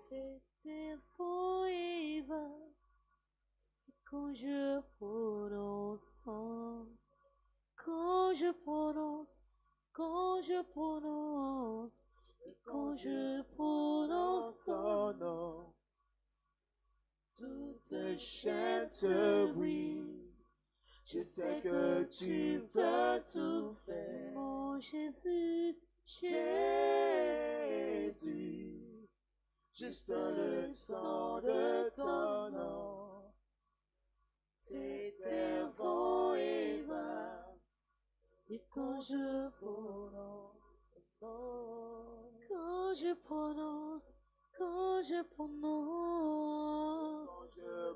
C'était forever. Quand je prononce, quand je prononce, quand je prononce, quand je prononce son nom, toute chaîne se brise. Je sais que tu peux tout faire. Mon Jésus, Jésus, juste le sang de ton nom fait vents et va. Et quand je prononce ton nom, quand je prononce, quand je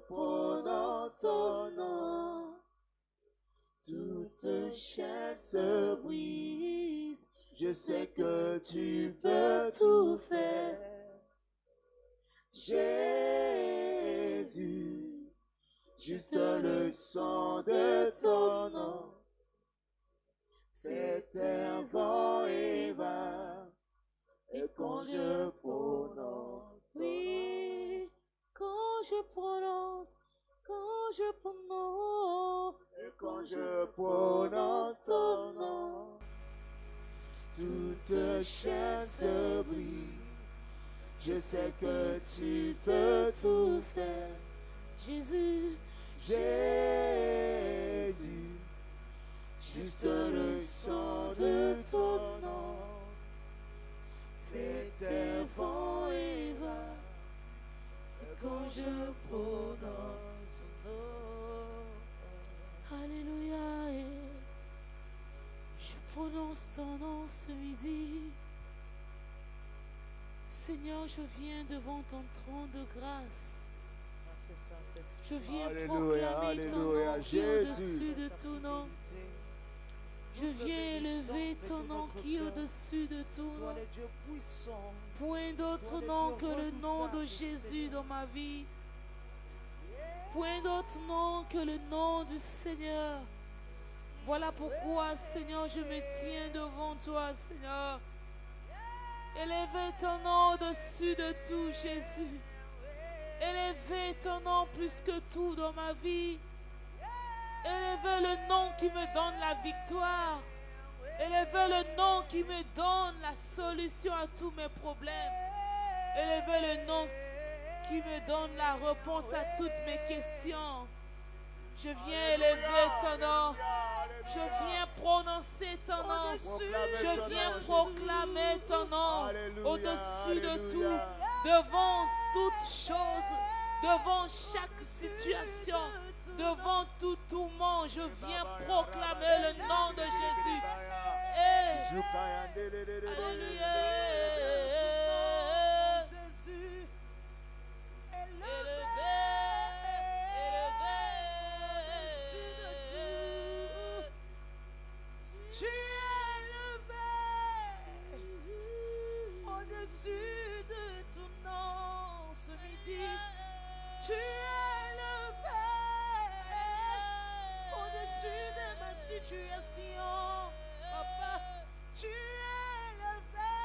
prononce ton nom, toute chaîne se brise. Je sais que tu peux tout faire. Jésus, juste le sang de ton nom fait un vent et va. Et quand je prononce, oui, quand je prononce, quand je prononce, et quand je prononce ton nom, toute chaîne se brise. Je sais que tu peux tout faire. Jésus, Jésus, juste le sang de ton nom fait un vent et va. Et quand je prononce ton nom, alléluia, et je prononce ton nom ce midi. Seigneur, je viens devant ton trône de grâce. Je viens proclamer ton nom qui est au-dessus de tout nom. Je viens élever ton nom qui est au-dessus de tout nom. Point d'autre nom que le nom de Jésus dans ma vie. Point d'autre nom que le nom du Seigneur. Voilà pourquoi, Seigneur, je me tiens devant toi, Seigneur. Élevez ton nom au-dessus de tout, Jésus. Élevez ton nom plus que tout dans ma vie. Élevez le nom qui me donne la victoire. Élevez le nom qui me donne la solution à tous mes problèmes. Élevez le nom qui me donne la réponse à toutes mes questions. Je viens élever ton nom. Je viens prononcer ton nom. Je viens proclamer ton nom au-dessus de tout, devant toute chose, devant chaque situation, devant tout tourment. Je viens proclamer le nom de Jésus. Alléluia. Tu es élevé au-dessus de ton nom ce midi. Tu es élevé au-dessus de ma situation. Papa, tu es élevé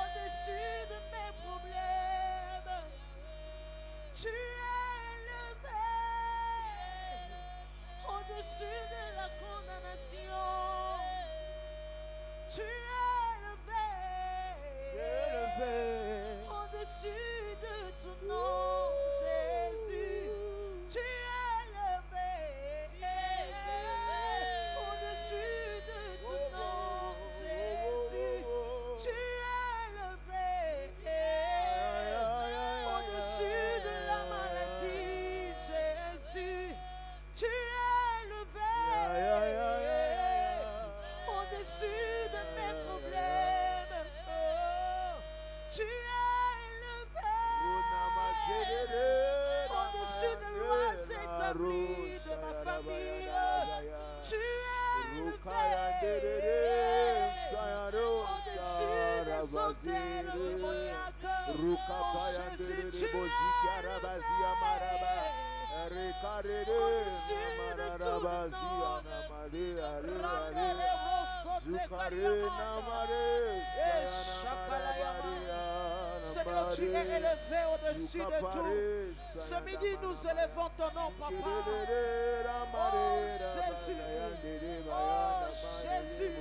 au-dessus de mes problèmes. Tu es élevé au-dessus de la condamnation. Tu es élevé au-dessus de ton nom, Jésus. Tu es élevé au-dessus de ton nom, Jésus. Tu es élevé au-dessus de la maladie, Jésus. Tu es élevé au-dessus de mes problèmes. Oh, tu es élevé au-dessus de lois établies de ma famille. Tu es élevé au-dessus des hôtels démoniaques. Oh, Jésus, tu es au-dessus de tout le monde. tu es élevé au-dessus de tout. Ce midi, nous élevons ton nom, Papa. Oh Jésus, oh Jésus,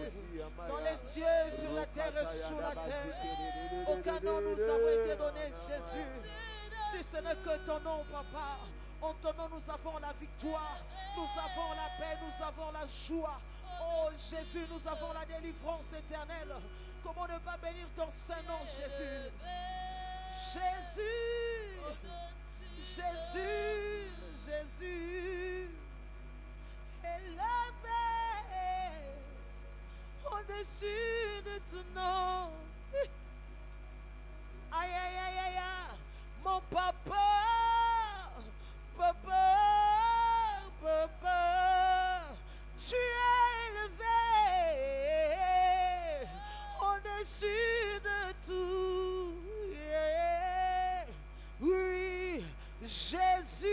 dans les cieux, sur la terre et sous la terre. Aucun nom nous avons été donné, Jésus. Si ce n'est que ton nom, Papa. En ton nom, nous avons la victoire, nous avons la paix, nous avons la joie. Oh Jésus, nous avons la délivrance éternelle. Comment ne pas bénir ton Saint-Nom, Jésus? Jésus, Jésus, Jésus, élevé au-dessus de tout nom. Aïe, aïe, aïe, aïe, aïe, mon papa, papa, papa, tu es élevé au-dessus de tout. Yeah. Oui, Jésus,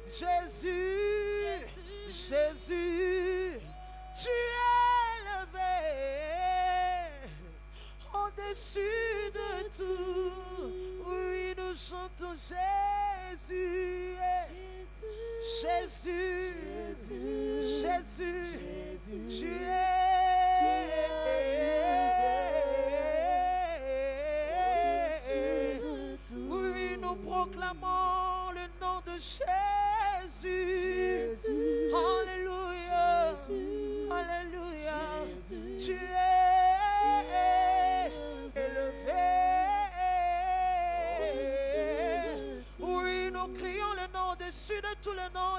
Jésus, Jésus, tu es élevé au-dessus de tout. Oui, nous chantons Jésus, Jésus, Jésus, tu es. Oui, nous proclamons le nom de Jésus. Alléluia, Alléluia, tu es élevé. Oui, nous crions le nom au-dessus de tout le nom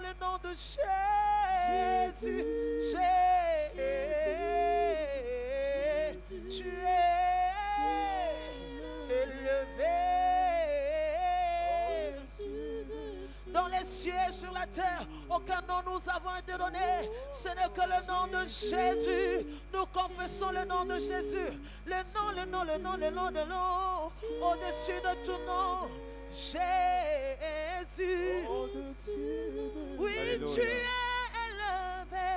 de Jésus. Tu es élevé dans les cieux et sur la terre. Aucun nom nous avons été donné. Ce n'est que le nom de Jésus. Nous confessons le nom de Jésus. Le nom, le nom, le nom, le nom, le nom. Au-dessus de tout nom. Jésus. Oui, Alléluia. tu es élevé.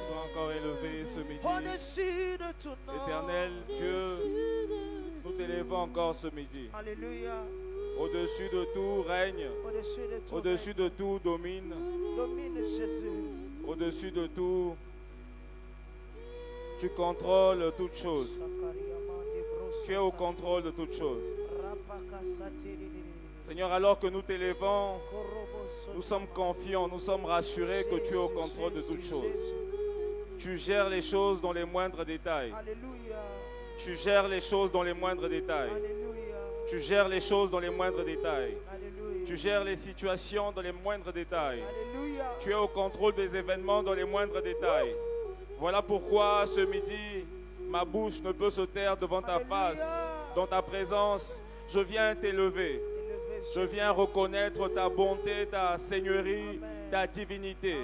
Sois encore élevé ce midi. Au-dessus de tout nom. Éternel Dieu, nous t'élevons encore ce midi. Alléluia. Au-dessus de tout règne. Au-dessus de tout domine. Domine Jésus. Au-dessus de tout, tu contrôles toutes choses. Tu es au contrôle de toutes choses. Seigneur, alors que nous t'élevons, nous sommes confiants, nous sommes rassurés que tu es au contrôle de toutes choses. Tu gères les choses dans les moindres détails. Alléluia. Tu gères les choses dans les moindres détails. Alléluia. Tu gères les choses dans les moindres détails. Alléluia. Tu gères les situations dans les moindres détails. Alléluia. Tu es au contrôle des événements dans les moindres détails. Voilà pourquoi ce midi, ma bouche ne peut se taire devant ta face. Dans ta présence, je viens t'élever. Je viens reconnaître ta bonté, ta seigneurie, ta divinité.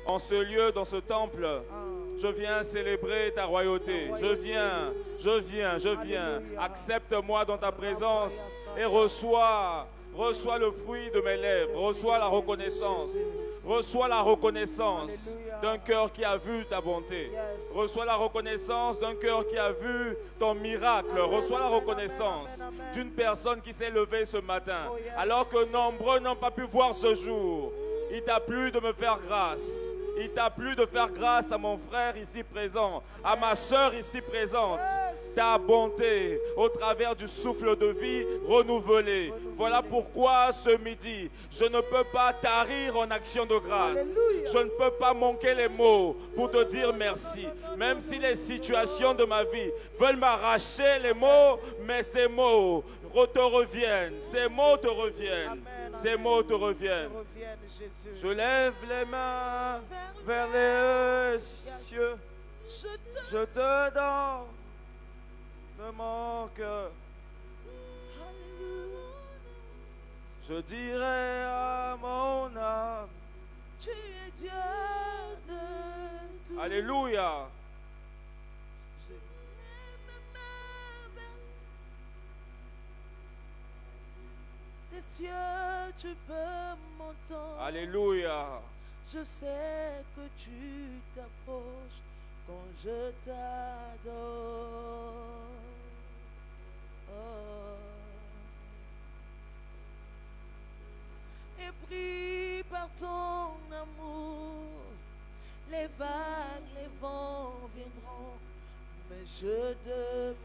En ce lieu, dans ce temple, je viens célébrer ta royauté. Je viens. Accepte-moi dans ta présence et reçois le fruit de mes lèvres. Reçois la reconnaissance. Reçois la reconnaissance d'un cœur qui a vu ta bonté. Reçois la reconnaissance d'un cœur qui a vu ton miracle. Reçois la reconnaissance d'une personne qui s'est levée ce matin. Alors que nombreux n'ont pas pu voir ce jour. Il t'a plu de me faire grâce. Il t'a plu de faire grâce à mon frère ici présent, à ma soeur ici présente. Ta bonté au travers du souffle de vie renouvelé. Voilà pourquoi ce midi, je ne peux pas tarir en action de grâce. Je ne peux pas manquer les mots pour te dire merci. Même si les situations de ma vie veulent m'arracher les mots, mais ces mots te reviennent. Ces mots te reviennent. Ces mots te reviennent. Je lève les mains vers les cieux. Je te donne mon cœur. Je dirai à mon âme, tu es Dieu de tout. Alléluia. Les cieux, tu peux m'entendre. Alléluia. Je sais que tu t'approches quand je t'adore. Oh. je demeure.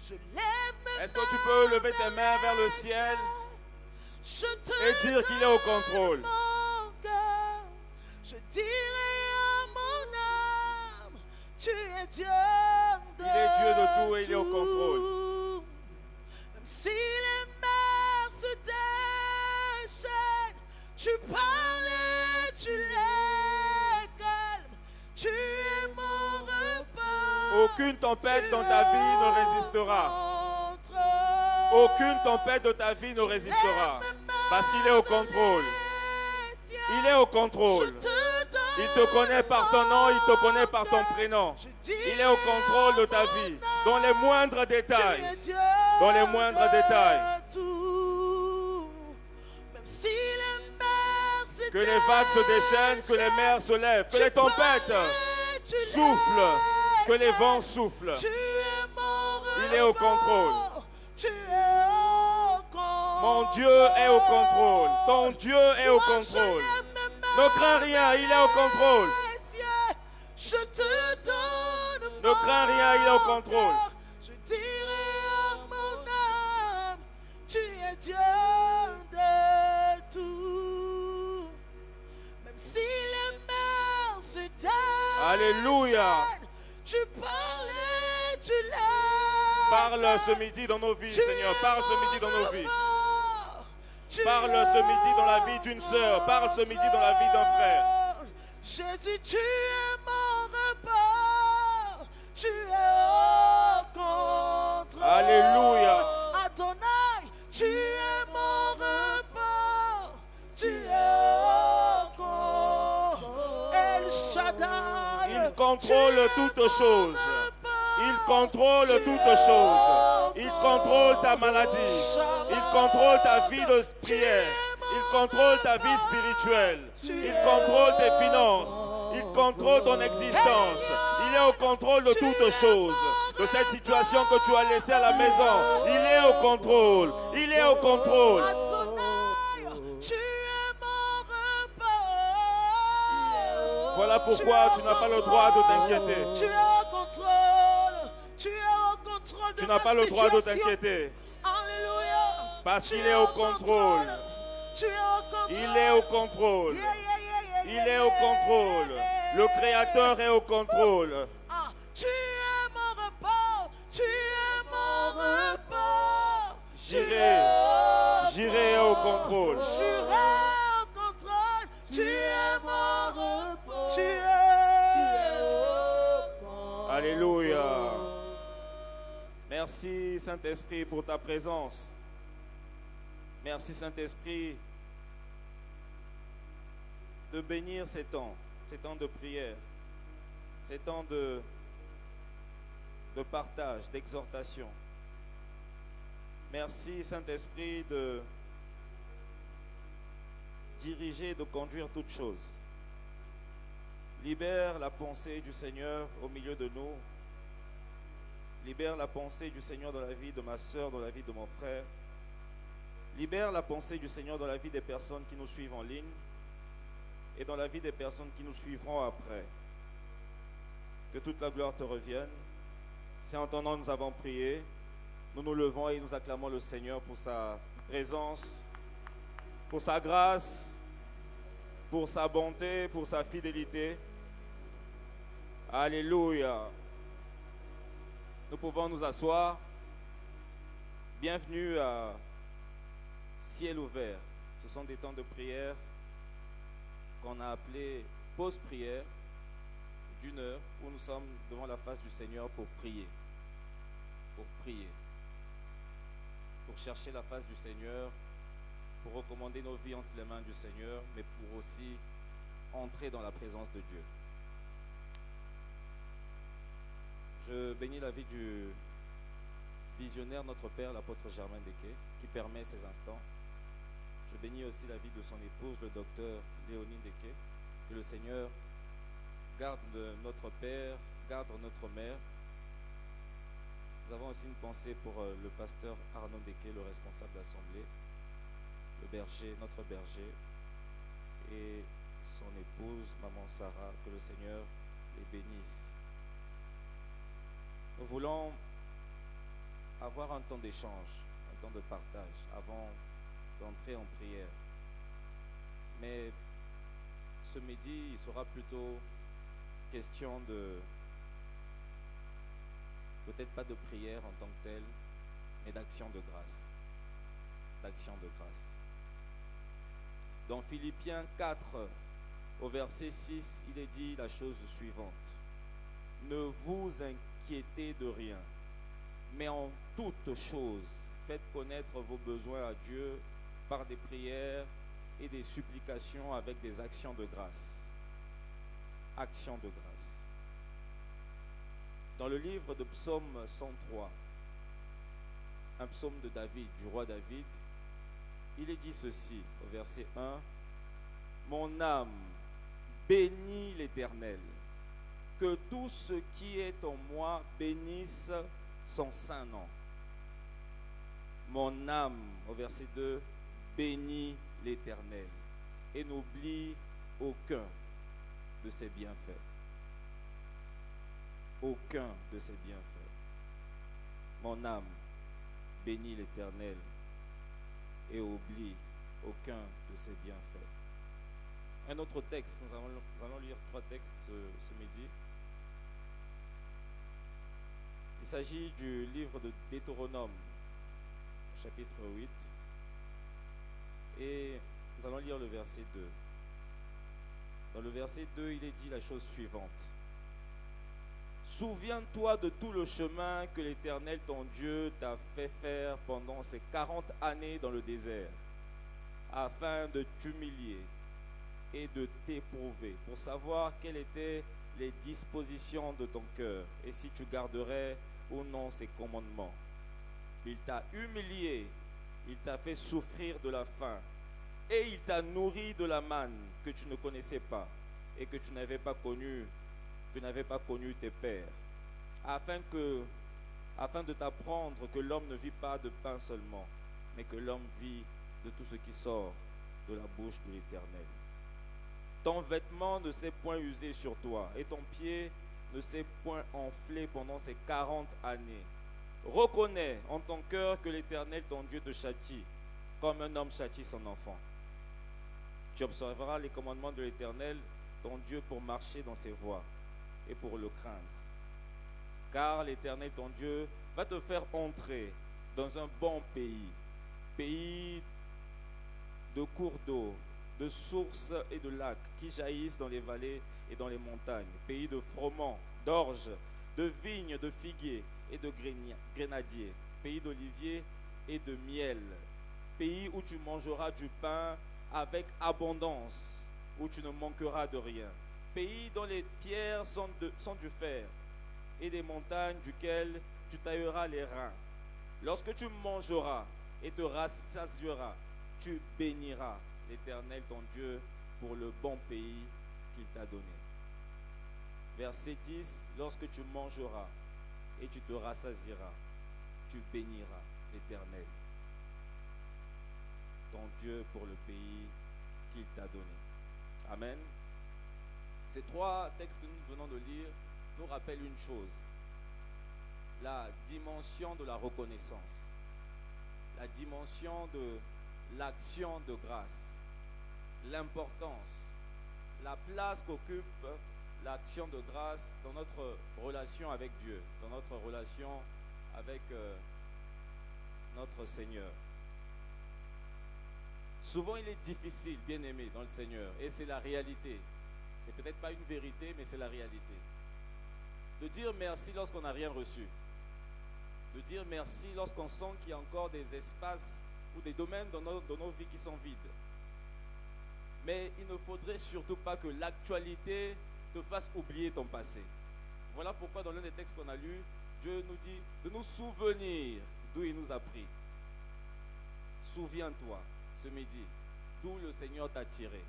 Je lève mes Est-ce que tu peux lever tes mains vers le ciel et dire qu'il est au contrôle? Je dirai à mon âme, tu es Dieu de Il est Dieu de tout et il est au contrôle. Même si les mers se déchaînent, tu parles et tu les calmes. Tu es mon repas. Aucune tempête dans ta vie ne résistera. Aucune tempête de ta vie ne résistera. Parce qu'il est au contrôle. Il est au contrôle. Il te connaît par ton nom, il te connaît par ton prénom. Il est au contrôle de ta vie, dans les moindres détails. Dans les moindres détails. Que les vagues se déchaînent, que les mers se lèvent, que les tempêtes soufflent, que les vents soufflent. Il est au contrôle. Mon Dieu est au contrôle. Ton Dieu est au contrôle. Ne crains rien, il est au contrôle. Ne crains rien, il est au contrôle. Je dirai à mon âme, tu es Dieu de tout. Même si les mers se déchaînent, Alléluia. tu parles et tu lèves. Parle ce midi dans nos vies, Seigneur. Parle ce midi dans nos vies. Parle ce midi dans la vie d'une sœur. Parle ce midi dans la vie d'un frère. Jésus, tu es mon repas. Tu es au contrôle. Alléluia. Adonai, tu es mon repas. Tu es au contrôle. El Shaddai. Il contrôle toutes choses. Il contrôle toutes choses. Il contrôle ta maladie. Il contrôle ta vie de prière. Il contrôle ta vie spirituelle. Il contrôle tes finances. Il contrôle ton existence. Il est au contrôle de toutes choses. De cette situation que tu as laissée à la maison. Il est au contrôle. Il est au contrôle. Voilà pourquoi tu n'as pas le droit de t'inquiéter. Tu es au contrôle. Tu es au contrôle de Tu n'as pas le droit de t'inquiéter. Alléluia. Parce qu'il est au contrôle. Tu es au contrôle. Il est au contrôle. Il est au contrôle. Le Créateur est au contrôle. Ah, tu es mon repas. Tu es mon repas. J'irai au contrôle. J'irai au contrôle. Tu es mon repas. Tu es au contrôle. Alléluia. Merci Saint-Esprit pour ta présence. Merci Saint-Esprit de bénir ces temps de prière, ces temps de partage, d'exhortation. Merci Saint-Esprit de diriger, de conduire toutes choses. Libère la pensée du Seigneur au milieu de nous. Libère la pensée du Seigneur dans la vie de ma soeur, dans la vie de mon frère. Libère la pensée du Seigneur dans la vie des personnes qui nous suivent en ligne et dans la vie des personnes qui nous suivront après. Que toute la gloire te revienne. Si en ton nom nous avons prié, nous nous levons et nous acclamons le Seigneur pour sa présence, pour sa grâce, pour sa bonté, pour sa fidélité. Alléluia. Nous pouvons nous asseoir. Bienvenue à Ciel ouvert. Ce sont des temps de prière qu'on a appelés pause prière d'1 heure où nous sommes devant la face du Seigneur pour prier. Pour prier. Pour chercher la face du Seigneur, pour recommander nos vies entre les mains du Seigneur, mais pour aussi entrer dans la présence de Dieu. Je bénis la vie du visionnaire, notre Père, l'apôtre Germain Dequet, qui permet ces instants. Je bénis aussi la vie de son épouse, le docteur Léonie Dequet. Que le Seigneur garde notre Père, garde notre Mère. Nous avons aussi une pensée pour le pasteur Arnaud Dequet, le responsable d'assemblée, le berger, notre berger. Et son épouse, Maman Sarah, que le Seigneur les bénisse. Nous voulons avoir un temps d'échange, un temps de partage avant d'entrer en prière. Mais ce midi, il sera plutôt question de, peut-être pas de prière en tant que telle, mais d'action de grâce. D'action de grâce. Dans Philippiens 4, au verset 6, il est dit la chose suivante. Ne vous inquiétez de rien, mais en toutes choses, faites connaître vos besoins à Dieu par des prières et des supplications avec des actions de grâce. Actions de grâce. Dans le livre de Psaume 103, un psaume de David, du roi David, il est dit ceci au verset 1. Mon âme bénit l'Éternel, que tout ce qui est en moi bénisse son saint nom. Mon âme, au verset 2, bénit l'Éternel et n'oublie aucun de ses bienfaits. Aucun de ses bienfaits. Mon âme bénit l'Éternel et oublie aucun de ses bienfaits. Un autre texte, nous allons lire 3 textes ce midi. Il s'agit du livre de Deutéronome, chapitre 8. Et nous allons lire le verset 2. Dans le verset 2, il est dit la chose suivante. Souviens-toi de tout le chemin que l'Éternel, ton Dieu, t'a fait faire pendant ces 40 années dans le désert, afin de t'humilier et de t'éprouver, pour savoir quelles étaient les dispositions de ton cœur, et si tu garderais ou non ses commandements. Il t'a humilié, il t'a fait souffrir de la faim, et il t'a nourri de la manne que tu ne connaissais pas, et que tu n'avais pas connu, tes pères, afin de t'apprendre que l'homme ne vit pas de pain seulement, mais que l'homme vit de tout ce qui sort de la bouche de l'Éternel. Ton vêtement ne s'est point usé sur toi, et ton pied ne s'est point enflé pendant ces 40 années. Reconnais en ton cœur que l'Éternel, ton Dieu, te châtie, comme un homme châtie son enfant. Tu observeras les commandements de l'Éternel, ton Dieu, pour marcher dans ses voies et pour le craindre. Car l'Éternel, ton Dieu, va te faire entrer dans un bon pays, pays de cours d'eau, de sources et de lacs qui jaillissent dans les vallées et dans les montagnes, pays de froment, d'orge, de vignes, de figuiers et de grenadiers, pays d'oliviers et de miel, pays où tu mangeras du pain avec abondance, où tu ne manqueras de rien, pays dont les pierres sont du fer et des montagnes duquel tu tailleras les reins. Lorsque tu mangeras et te rassasieras, tu béniras l'Éternel ton Dieu pour le bon pays qu'il t'a donné. Verset 10, lorsque tu mangeras et tu te rassasieras, tu béniras l'Éternel ton Dieu pour le pays qu'il t'a donné. Amen. Ces 3 textes que nous venons de lire nous rappellent une chose: la dimension de la reconnaissance, la dimension de l'action de grâce, l'importance, la place qu'occupe l'action de grâce dans notre relation avec Dieu, dans notre relation avec notre Seigneur. Souvent, il est difficile, bien aimé, dans le Seigneur, et c'est la réalité. C'est peut-être pas une vérité, mais c'est la réalité. De dire merci lorsqu'on n'a rien reçu. De dire merci lorsqu'on sent qu'il y a encore des espaces ou des domaines dans nos vies qui sont vides. Mais il ne faudrait surtout pas que l'actualité te fasse oublier ton passé. Voilà pourquoi dans l'un des textes qu'on a lus, Dieu nous dit de nous souvenir d'où il nous a pris. Souviens-toi ce midi d'où le Seigneur t'a tiré.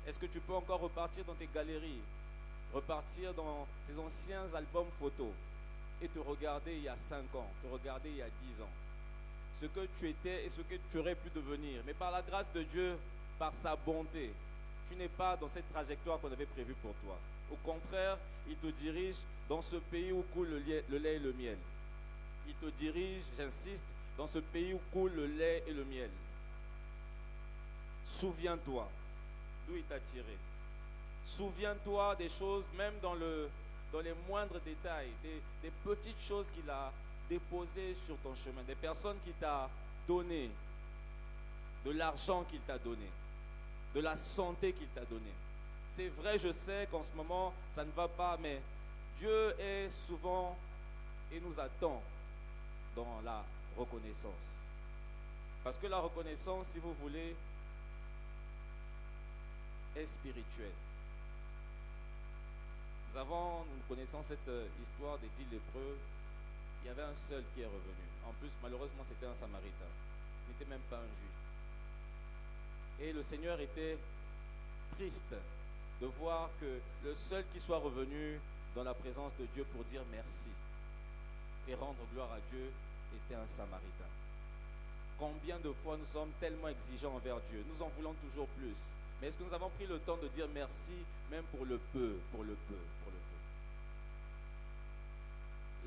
Est-ce que tu peux encore repartir dans tes galeries, repartir dans ces anciens albums photos et te regarder il y a 5 ans, te regarder il y a 10 ans, ce que tu étais et ce que tu aurais pu devenir. Mais par la grâce de Dieu, par sa bonté, tu n'es pas dans cette trajectoire qu'on avait prévue pour toi. Au contraire, il te dirige dans ce pays où coule le lait et le miel. Il te dirige, j'insiste, dans ce pays où coule le lait et le miel. Souviens-toi d'où il t'a tiré. Souviens-toi des choses, même dans les moindres détails, des petites choses qu'il a déposées sur ton chemin, des personnes qu'il t'a données, de l'argent qu'il t'a donné, de la santé qu'il t'a donné. C'est vrai, je sais qu'en ce moment, ça ne va pas, mais Dieu est souvent et nous attend dans la reconnaissance. Parce que la reconnaissance, si vous voulez, est spirituelle. Nous connaissons cette histoire des 10 lépreux. Il y avait un seul qui est revenu. En plus, malheureusement, c'était un Samaritain. Ce n'était même pas un juif. Et le Seigneur était triste de voir que le seul qui soit revenu dans la présence de Dieu pour dire merci et rendre gloire à Dieu était un Samaritain. Combien de fois nous sommes tellement exigeants envers Dieu, nous en voulons toujours plus. Mais est-ce que nous avons pris le temps de dire merci même pour le peu, pour le peu, pour le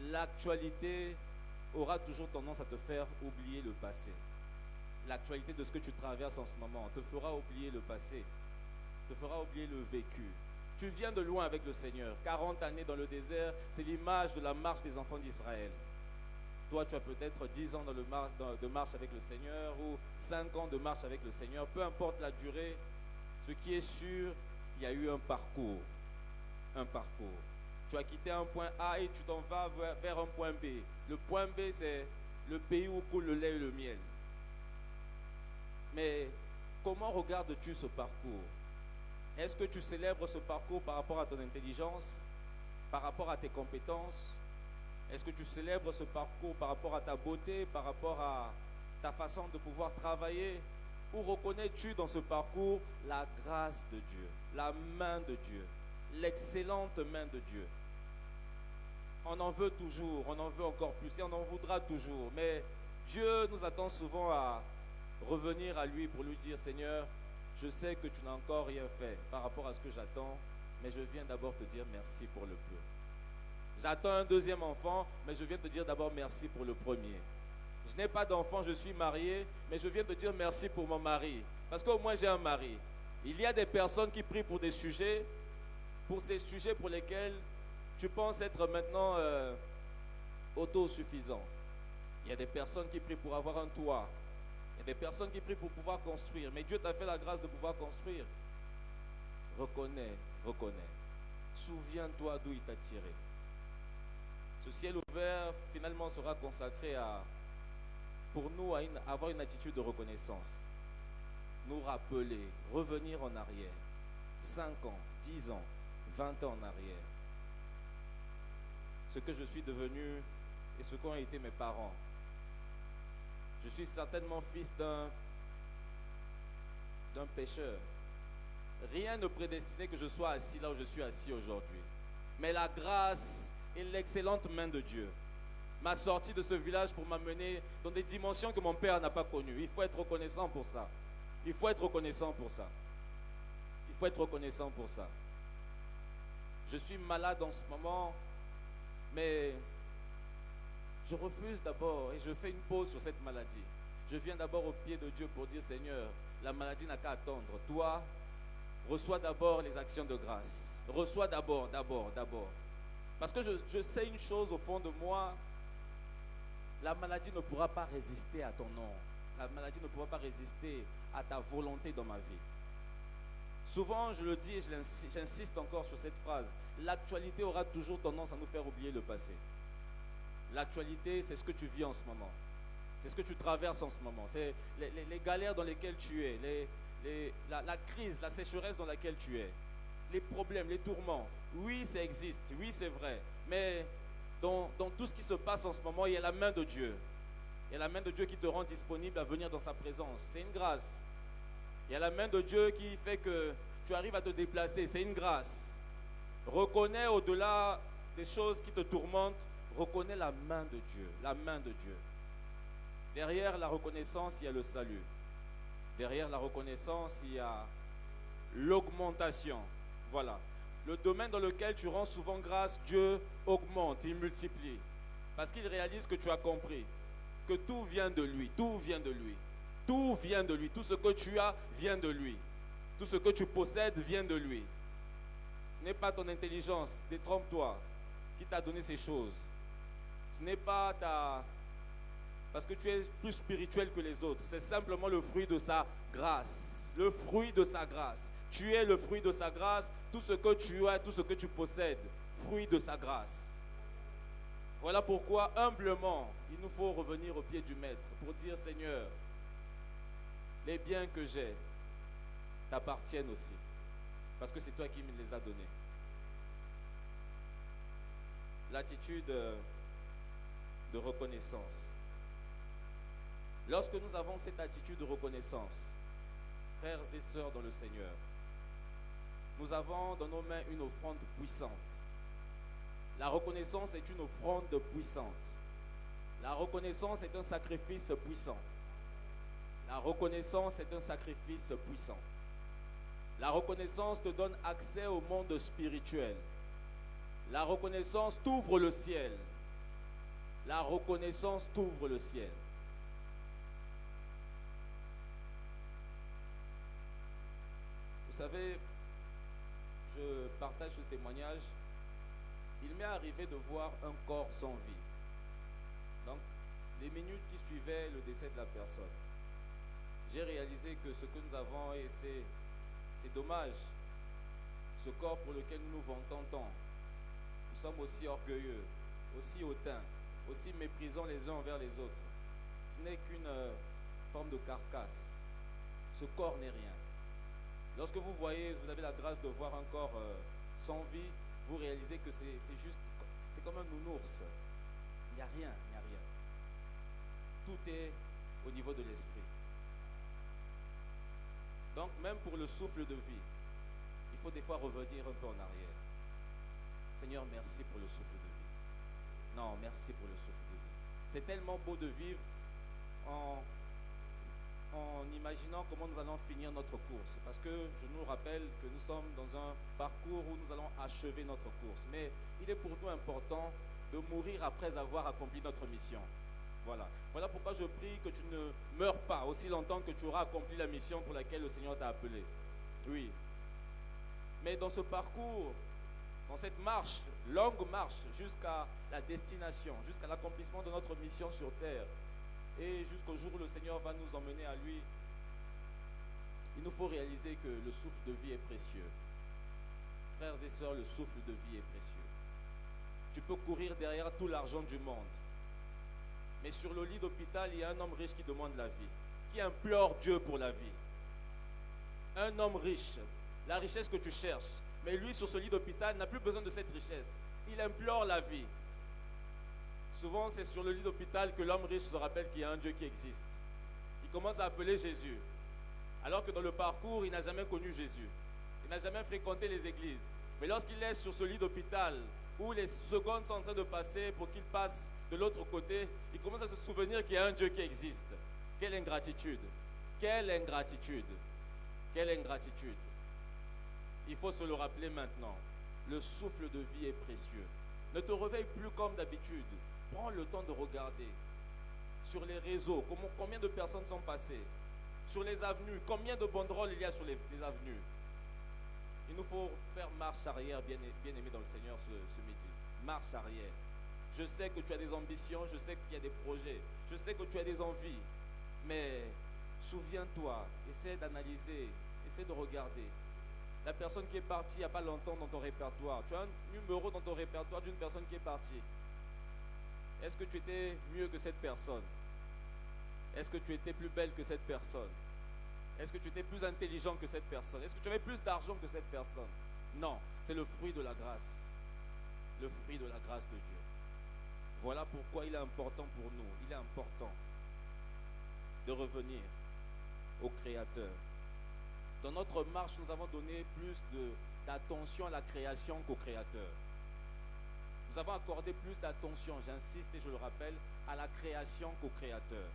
peu? L'actualité aura toujours tendance à te faire oublier le passé. L'actualité de ce que tu traverses en ce moment te fera oublier le passé, te fera oublier le vécu. Tu viens de loin avec le Seigneur. 40 années dans le désert, c'est l'image de la marche des enfants d'Israël. Toi, tu as peut-être 10 ans de marche avec le Seigneur ou 5 ans de marche avec le Seigneur. Peu importe la durée, ce qui est sûr, il y a eu un parcours. Un parcours. Tu as quitté un point A et tu t'en vas vers un point B. Le point B, c'est le pays où coule le lait et le miel. Mais comment regardes-tu ce parcours? Est-ce que tu célèbres ce parcours par rapport à ton intelligence, par rapport à tes compétences? Est-ce que tu célèbres ce parcours par rapport à ta beauté, par rapport à ta façon de pouvoir travailler? Ou reconnais-tu dans ce parcours la grâce de Dieu, la main de Dieu, l'excellente main de Dieu? On en veut toujours, on en veut encore plus et on en voudra toujours. Mais Dieu nous attend souvent à revenir à lui pour lui dire: Seigneur, je sais que tu n'as encore rien fait par rapport à ce que j'attends, mais je viens d'abord te dire merci pour le peu. J'attends un deuxième enfant, mais je viens te dire d'abord merci pour le premier. Je n'ai pas d'enfant, je suis marié, mais je viens te dire merci pour mon mari, parce qu'au moins j'ai un mari. Il y a des personnes qui prient pour des sujets, pour ces sujets pour lesquels tu penses être maintenant autosuffisant. Il y a des personnes qui prient pour avoir un toit. Il y a des personnes qui prient pour pouvoir construire. Mais Dieu t'a fait la grâce de pouvoir construire. Reconnais, reconnais. Souviens-toi d'où il t'a tiré. Ce ciel ouvert, finalement, sera consacré pour nous à avoir une attitude de reconnaissance. Nous rappeler, revenir en arrière. 5 ans, 10 ans, 20 ans en arrière. Ce que je suis devenu et ce qu'ont été mes parents. Je suis certainement fils d'un pécheur. Rien ne prédestinait que je sois assis là où je suis assis aujourd'hui. Mais la grâce et l'excellente main de Dieu m'a sorti de ce village pour m'amener dans des dimensions que mon père n'a pas connues. Il faut être reconnaissant pour ça. Il faut être reconnaissant pour ça. Il faut être reconnaissant pour ça. Je suis malade en ce moment, mais je refuse d'abord et je fais une pause sur cette maladie. Je viens d'abord au pied de Dieu pour dire: Seigneur, la maladie n'a qu'à attendre. Toi, reçois d'abord les actions de grâce. Reçois d'abord. Parce que je sais une chose au fond de moi, la maladie ne pourra pas résister à ton nom. La maladie ne pourra pas résister à ta volonté dans ma vie. Souvent, je le dis et j'insiste encore sur cette phrase, l'actualité aura toujours tendance à nous faire oublier le passé. L'actualité, c'est ce que tu vis en ce moment. C'est ce que tu traverses en ce moment. C'est les galères dans lesquelles tu es, la crise, la sécheresse dans laquelle tu es, les problèmes, les tourments. Oui, ça existe, oui, c'est vrai. Mais dans tout ce qui se passe en ce moment, il y a la main de Dieu. Il y a la main de Dieu qui te rend disponible à venir dans sa présence. C'est une grâce. Il y a la main de Dieu qui fait que tu arrives à te déplacer. C'est une grâce. Reconnais au-delà des choses qui te tourmentent, reconnais la main de Dieu. La main de Dieu. Derrière la reconnaissance, il y a le salut. Derrière la reconnaissance, il y a l'augmentation. Voilà. Le domaine dans lequel tu rends souvent grâce, Dieu augmente, il multiplie. Parce qu'il réalise que tu as compris que tout vient de lui, tout vient de lui. Tout vient de lui. Tout ce que tu as vient de lui. Tout ce que tu possèdes vient de lui. Ce n'est pas ton intelligence, détrompe-toi, qui t'a donné ces choses. Ce n'est pas parce que tu es plus spirituel que les autres. C'est simplement le fruit de sa grâce. Le fruit de sa grâce. Tu es le fruit de sa grâce. Tout ce que tu as, tout ce que tu possèdes, fruit de sa grâce. Voilà pourquoi, humblement, il nous faut revenir au pied du Maître pour dire, Seigneur, les biens que j'ai t'appartiennent aussi. Parce que c'est toi qui me les as donnés. L'attitude de reconnaissance. Lorsque nous avons cette attitude de reconnaissance, frères et sœurs dans le Seigneur, nous avons dans nos mains une offrande puissante. La reconnaissance est une offrande puissante. La reconnaissance est un sacrifice puissant. La reconnaissance est un sacrifice puissant. La reconnaissance te donne accès au monde spirituel. La reconnaissance t'ouvre le ciel. La reconnaissance t'ouvre le ciel. Vous savez, je partage ce témoignage. Il m'est arrivé de voir un corps sans vie. Donc, les minutes qui suivaient le décès de la personne, j'ai réalisé que ce que nous avons, et c'est dommage, ce corps pour lequel nous nous vantons tant, nous sommes aussi orgueilleux, aussi hautains, aussi méprisants les uns envers les autres. Ce n'est qu'une forme de carcasse. Ce corps n'est rien. Lorsque vous voyez, vous avez la grâce de voir un corps sans vie, vous réalisez que c'est juste, c'est comme un nounours. Il n'y a rien, il n'y a rien. Tout est au niveau de l'esprit. Donc même pour le souffle de vie, il faut des fois revenir un peu en arrière. Seigneur, merci pour le souffle de vie. Non, merci pour le souffle de vie. C'est tellement beau de vivre en imaginant comment nous allons finir notre course. Parce que je nous rappelle que nous sommes dans un parcours où nous allons achever notre course. Mais il est pour nous important de mourir après avoir accompli notre mission. Voilà. Voilà pourquoi je prie que tu ne meurs pas aussi longtemps que tu auras accompli la mission pour laquelle le Seigneur t'a appelé. Oui. Mais dans ce parcours, dans cette marche, longue marche jusqu'à la destination, jusqu'à l'accomplissement de notre mission sur terre, et jusqu'au jour où le Seigneur va nous emmener à lui, il nous faut réaliser que le souffle de vie est précieux. Frères et sœurs, le souffle de vie est précieux. Tu peux courir derrière tout l'argent du monde. Mais sur le lit d'hôpital, il y a un homme riche qui demande la vie, qui implore Dieu pour la vie. Un homme riche, la richesse que tu cherches. Mais lui, sur ce lit d'hôpital, n'a plus besoin de cette richesse. Il implore la vie. Souvent, c'est sur le lit d'hôpital que l'homme riche se rappelle qu'il y a un Dieu qui existe. Il commence à appeler Jésus. Alors que dans le parcours, il n'a jamais connu Jésus. Il n'a jamais fréquenté les églises. Mais lorsqu'il est sur ce lit d'hôpital, où les secondes sont en train de passer pour qu'il passe de l'autre côté, il commence à se souvenir qu'il y a un Dieu qui existe. Quelle ingratitude! Quelle ingratitude! Quelle ingratitude! Il faut se le rappeler maintenant. Le souffle de vie est précieux. Ne te réveille plus comme d'habitude. Prends le temps de regarder. Sur les réseaux, combien de personnes sont passées? Sur les avenues, combien de banderoles il y a sur les avenues? Il nous faut faire marche arrière, bien-aimé dans le Seigneur, ce midi. Marche arrière. Je sais que tu as des ambitions, je sais qu'il y a des projets, je sais que tu as des envies. Mais souviens-toi, essaie d'analyser, essaie de regarder. La personne qui est partie il n'y a pas longtemps dans ton répertoire. Tu as un numéro dans ton répertoire d'une personne qui est partie. Est-ce que tu étais mieux que cette personne? Est-ce que tu étais plus belle que cette personne? Est-ce que tu étais plus intelligent que cette personne? Est-ce que tu avais plus d'argent que cette personne? Non, c'est le fruit de la grâce. Le fruit de la grâce de Dieu. Voilà pourquoi il est important pour nous, il est important de revenir au Créateur. Dans notre marche, nous avons donné plus d'attention à la création qu'au Créateur. Nous avons accordé plus d'attention, j'insiste et je le rappelle, à la création qu'au Créateur.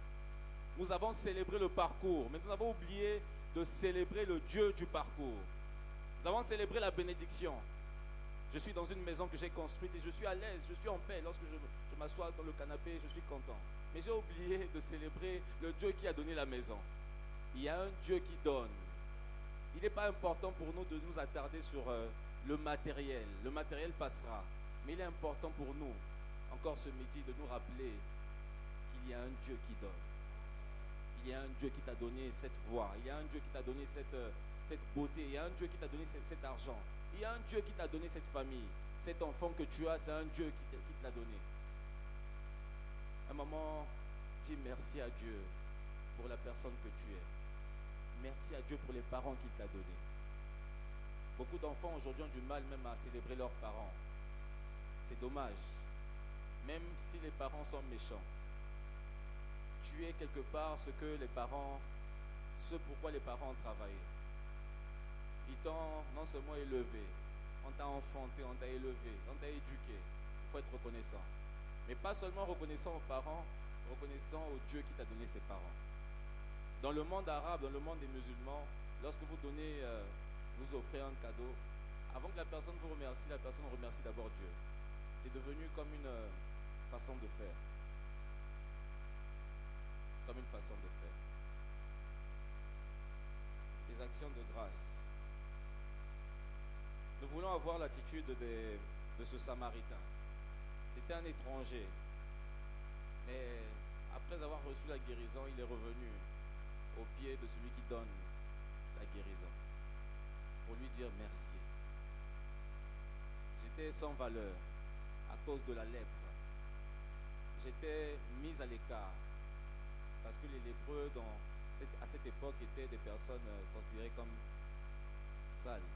Nous avons célébré le parcours, mais nous avons oublié de célébrer le Dieu du parcours. Nous avons célébré la bénédiction. Je suis dans une maison que j'ai construite et je suis à l'aise, je suis en paix. Lorsque je m'assois dans le canapé, je suis content. Mais j'ai oublié de célébrer le Dieu qui a donné la maison. Il y a un Dieu qui donne. Il n'est pas important pour nous de nous attarder sur le matériel. Le matériel passera. Mais il est important pour nous, encore ce midi, de nous rappeler qu'il y a un Dieu qui donne. Il y a un Dieu qui t'a donné cette voix. Il y a un Dieu qui t'a donné cette beauté. Il y a un Dieu qui t'a donné cet argent. Il y a un Dieu qui t'a donné cette famille. Cet enfant que tu as, c'est un Dieu qui te l'a donné. Un moment, dis merci à Dieu pour la personne que tu es. Merci à Dieu pour les parents qu'il t'a donnés. Beaucoup d'enfants aujourd'hui ont du mal même à célébrer leurs parents. C'est dommage. Même si les parents sont méchants. Tu es quelque part ce pourquoi les parents ont travaillé. Ils t'ont non seulement élevé, on t'a enfanté, on t'a élevé, on t'a éduqué. Il faut être reconnaissant. Mais pas seulement reconnaissant aux parents, reconnaissant au Dieu qui t'a donné ses parents. Dans le monde arabe, dans le monde des musulmans, lorsque vous donnez, vous offrez un cadeau, avant que la personne vous remercie, la personne remercie d'abord Dieu. C'est devenu comme une façon de faire. Comme une façon de faire. Les actions de grâce. Nous voulons avoir l'attitude de ce Samaritain. C'était un étranger. Mais après avoir reçu la guérison, il est revenu au pied de celui qui donne la guérison. Pour lui dire merci. J'étais sans valeur à cause de la lèpre. J'étais mis à l'écart. Parce que les lépreux à cette époque étaient des personnes considérées comme sales.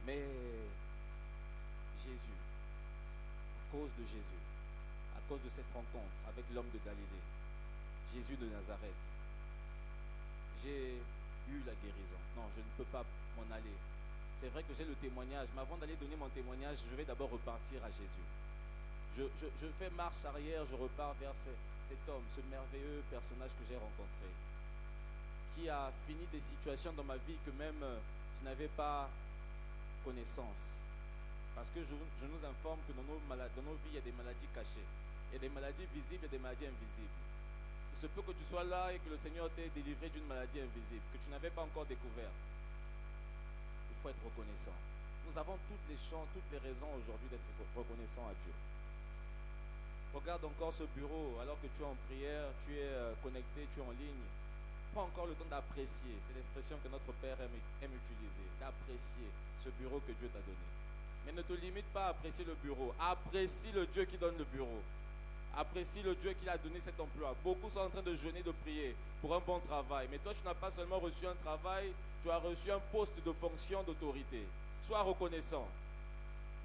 Mais Jésus, à cause de Jésus, à cause de cette rencontre avec l'homme de Galilée, Jésus de Nazareth, j'ai eu la guérison. Non, je ne peux pas m'en aller. C'est vrai que j'ai le témoignage, mais avant d'aller donner mon témoignage, je vais d'abord repartir à Jésus. Je fais marche arrière, je repars vers cet homme, ce merveilleux personnage que j'ai rencontré, qui a fini des situations dans ma vie que même je n'avais pas connaissance. Parce que je nous informe que dans nos vies, il y a des maladies cachées. Il y a des maladies visibles et des maladies invisibles. Il se peut que tu sois là et que le Seigneur t'ait délivré d'une maladie invisible, que tu n'avais pas encore découvert. Il faut être reconnaissant. Nous avons toutes les raisons aujourd'hui d'être reconnaissants à Dieu. Regarde encore ce bureau, alors que tu es en prière, tu es connecté, tu es en ligne. Prends encore le temps d'apprécier. C'est l'expression que notre Père aime utiliser. D'apprécier ce bureau que Dieu t'a donné. Mais ne te limite pas à apprécier le bureau. Apprécie le Dieu qui donne le bureau. Apprécie le Dieu qui a donné cet emploi. Beaucoup sont en train de jeûner, de prier pour un bon travail. Mais toi, tu n'as pas seulement reçu un travail, tu as reçu un poste de fonction, d'autorité. Sois reconnaissant.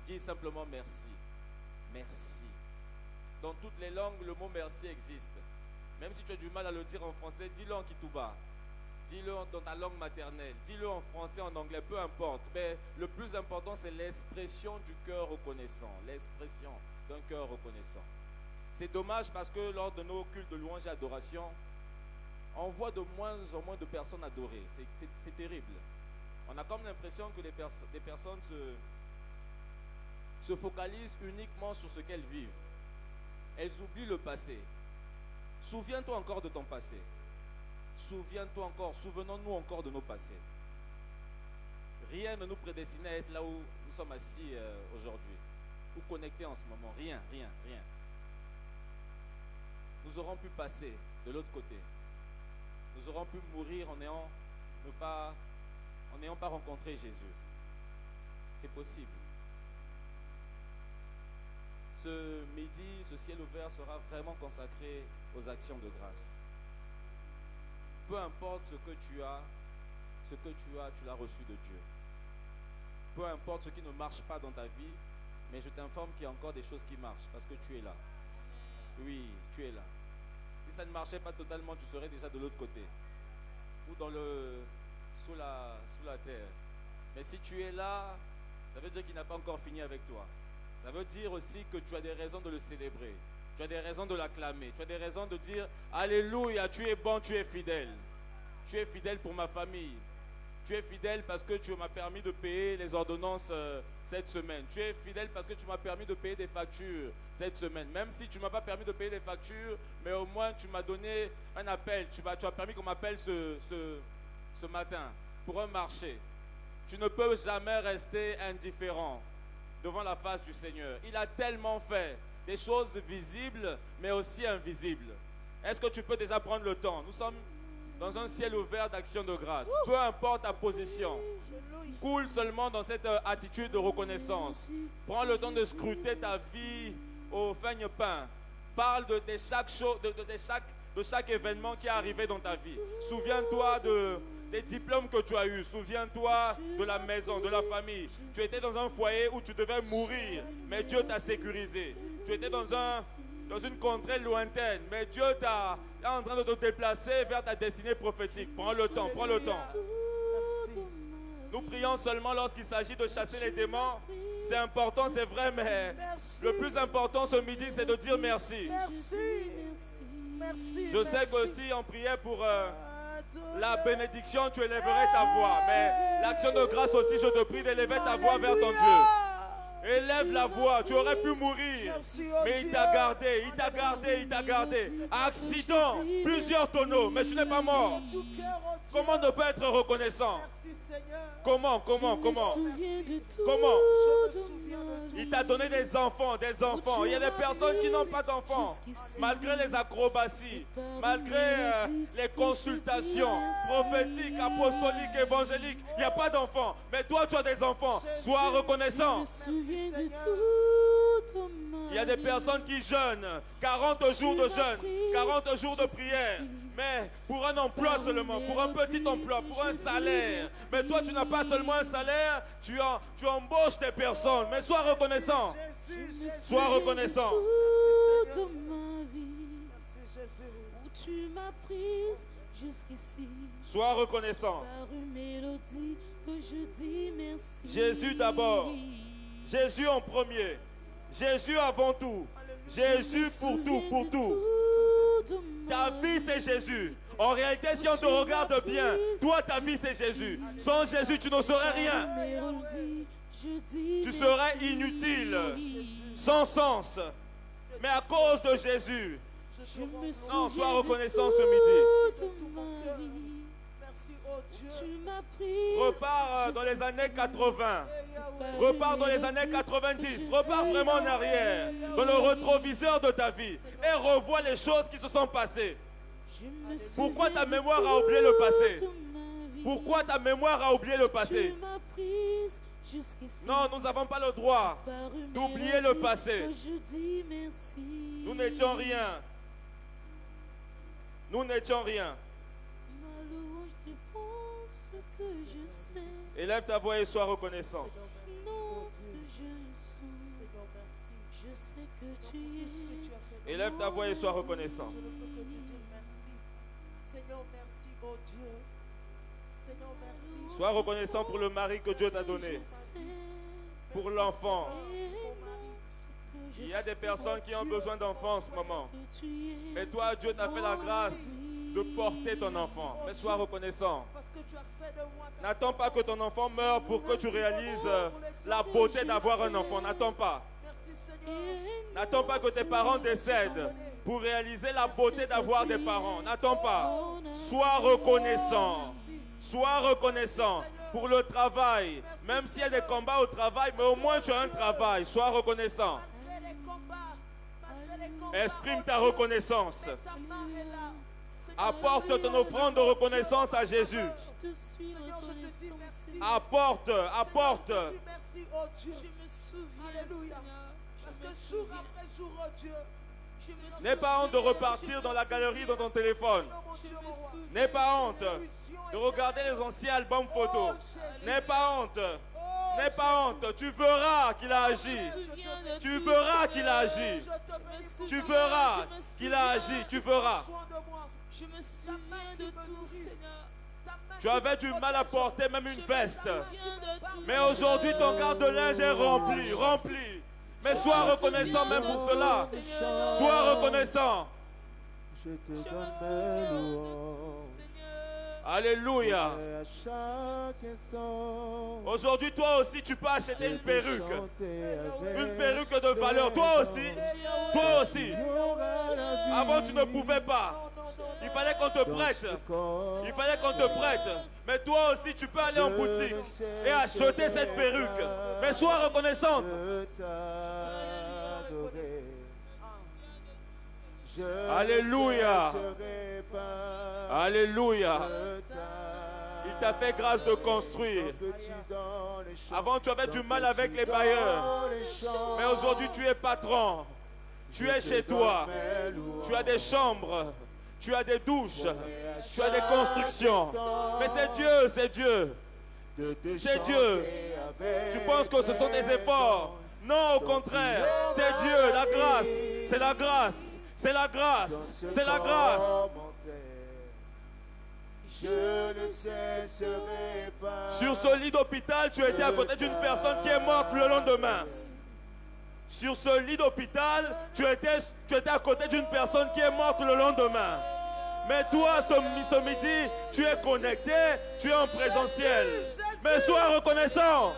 Dis simplement merci. Merci. Dans toutes les langues, le mot merci existe. Même si tu as du mal à le dire en français, dis-le en Kitouba. Dis-le dans ta langue maternelle. Dis-le en français, en anglais, peu importe. Mais le plus important, c'est l'expression du cœur reconnaissant. L'expression d'un cœur reconnaissant. C'est dommage parce que lors de nos cultes de louange et adoration, on voit de moins en moins de personnes adorées. C'est terrible. On a comme l'impression que les personnes se focalisent uniquement sur ce qu'elles vivent. Elles oublient le passé. Souviens-toi encore de ton passé. Souviens-toi encore, souvenons-nous encore de nos passés. Rien ne nous prédestinait à être là où nous sommes assis aujourd'hui, ou connectés en ce moment. Rien. Nous aurons pu passer de l'autre côté. Nous aurons pu mourir en n'ayant pas rencontré Jésus. C'est possible. Ce midi, ce ciel ouvert sera vraiment consacré aux actions de grâce. Peu importe ce que tu as, tu l'as reçu de Dieu. Peu importe ce qui ne marche pas dans ta vie, mais je t'informe qu'il y a encore des choses qui marchent parce que tu es là. Oui, tu es là. Si ça ne marchait pas totalement, tu serais déjà de l'autre côté. Ou sous la terre. Mais si tu es là, ça veut dire qu'il n'a pas encore fini avec toi. Ça veut dire aussi que tu as des raisons de le célébrer. Tu as des raisons de l'acclamer. Tu as des raisons de dire « Alléluia, tu es bon, tu es fidèle. Tu es fidèle pour ma famille. Tu es fidèle parce que tu m'as permis de payer les ordonnances cette semaine. Tu es fidèle parce que tu m'as permis de payer des factures cette semaine. Même si tu ne m'as pas permis de payer des factures, mais au moins tu m'as donné un appel. Tu as permis qu'on m'appelle ce matin pour un marché. Tu ne peux jamais rester indifférent devant la face du Seigneur. Il a tellement fait des choses visibles, mais aussi invisibles. Est-ce que tu peux déjà prendre le temps? Nous sommes dans un ciel ouvert d'action de grâce. Peu importe ta position, coule seulement dans cette attitude de reconnaissance. Prends le temps de scruter ta vie au feigne-pain. Parle de chaque événement qui est arrivé dans ta vie. Souviens-toi des diplômes que tu as eus. Souviens-toi de la maison, de la famille. Tu étais dans un foyer où tu devais mourir, mais Dieu t'a sécurisé. Tu étais dans une contrée lointaine, mais Dieu est en train de te déplacer vers ta destinée prophétique. Prends le temps, prends le temps. Nous prions seulement lorsqu'il s'agit de chasser les démons. C'est important, c'est vrai, mais le plus important ce midi, c'est de dire merci. Je sais que si on priait pour la bénédiction, tu élèverais ta voix. Mais l'action de grâce aussi, je te prie d'élever ta voix vers ton Dieu. Élève la voix, tu aurais pu mourir, mais il t'a gardé, il t'a gardé, il t'a gardé. Accident, plusieurs tonneaux, mais tu n'es pas mort. Comment ne pas être reconnaissant? Comment? Il t'a donné des enfants. Il y a des personnes qui n'ont pas d'enfants. Malgré les acrobaties, malgré les consultations prophétiques, apostoliques, évangéliques, il n'y a pas d'enfants. Mais toi, tu as des enfants. Sois reconnaissant. Il y a des personnes qui jeûnent 40 jours de jeûne, 40 jours de prière. Mais pour un emploi seulement, pour un petit emploi, pour un salaire. Mais toi, tu n'as pas seulement un salaire, tu embauches des personnes. Mais sois reconnaissant. Sois reconnaissant. Sois reconnaissant. Jésus d'abord. Jésus en premier. Jésus avant tout. Jésus pour tout, pour tout. Ta vie, c'est Jésus. En réalité, si on te regarde bien, toi, ta vie, c'est Jésus. Sans Jésus, tu ne serais rien. Tu serais inutile, sans sens. Mais à cause de Jésus, non, sois reconnaissant ce midi. Repars dans les années 80. Repars dans les années 90. Repars vraiment en arrière, dans le rétroviseur de ta vie, et revois les choses qui se sont passées. Pourquoi ta mémoire a oublié le passé? Pourquoi ta mémoire a oublié le passé? Non, nous n'avons pas le droit d'oublier le passé. Nous n'étions rien. Nous n'étions rien. Élève ta voix et sois reconnaissant. Élève ta voix et sois reconnaissant. Sois reconnaissant pour le mari que Dieu t'a donné, pour l'enfant. Il y a des personnes qui ont besoin d'enfants en ce moment. Mais toi, Dieu t'a fait la grâce de porter ton enfant. Mais sois reconnaissant. N'attends pas que ton enfant meure pour que tu réalises la beauté d'avoir un enfant. N'attends pas. N'attends pas que tes parents décèdent pour réaliser la beauté d'avoir des parents. N'attends pas. Sois reconnaissant. Sois reconnaissant pour le travail. Même s'il y a des combats au travail, mais au moins tu as un travail. Sois reconnaissant. Exprime ta reconnaissance. Apporte ton offrande de reconnaissance à Jésus. Apporte. N'aie pas honte de repartir dans la galerie de ton téléphone. N'aie pas honte de regarder les anciens albums photos. N'aie pas honte. N'aie pas honte. Tu verras qu'il a agi. Tu verras qu'il a agi. Tu verras qu'il a agi. Tu verras. Je me souviens de tout, Seigneur. Tu avais du mal à porter même une veste. Mais aujourd'hui, ton garde-linge est rempli. Mais sois reconnaissant même pour cela. Sois reconnaissant. Je te donne mes louanges. Alléluia. À chaque instant. Aujourd'hui, toi aussi, tu peux acheter une perruque. Une perruque de valeur. Toi aussi. Toi aussi. Avant, tu ne pouvais pas. Il fallait qu'on te prête. Il fallait qu'on te prête. Mais toi aussi, tu peux aller en boutique et acheter cette perruque. Mais sois reconnaissante. Alléluia. Alléluia. Il t'a fait grâce de construire. Avant, tu avais du mal avec les bailleurs. Mais aujourd'hui, tu es patron. Tu es chez toi. Tu as des chambres. Tu as des douches. Tu as des constructions. Mais c'est Dieu, c'est Dieu. C'est Dieu. Tu penses que ce sont des efforts? Non, au contraire. C'est Dieu, la grâce. C'est la grâce. C'est la grâce. C'est la grâce. Je ne cesserai pas. Sur ce lit d'hôpital, tu étais à côté d'une personne qui est morte le lendemain. Sur ce lit d'hôpital, tu étais à côté d'une personne qui est morte le lendemain. Mais toi, ce midi, tu es connecté, tu es en présentiel. Mais sois reconnaissant.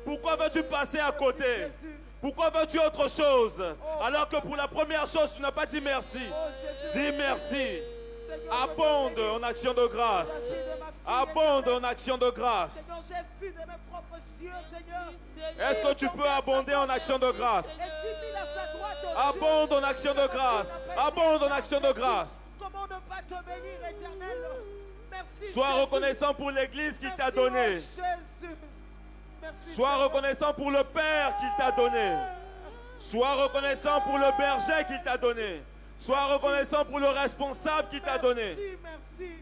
Pourquoi veux-tu passer à côté? Pourquoi veux-tu autre chose? Alors que pour la première chose, tu n'as pas dit merci. Dis merci. Abonde en action de grâce. Abonde en action de grâce. Est-ce que tu peux abonder en action de grâce? Abonde en action de grâce. Abonde en action de grâce. Comment ne pas te bénir, Éternel? Merci. Sois reconnaissant pour l'église qu'il t'a donnée. Sois reconnaissant pour le Père qu'il t'a donné. Sois reconnaissant pour le berger qu'il t'a donné. Sois reconnaissant pour le responsable qu'il t'a donné. Merci.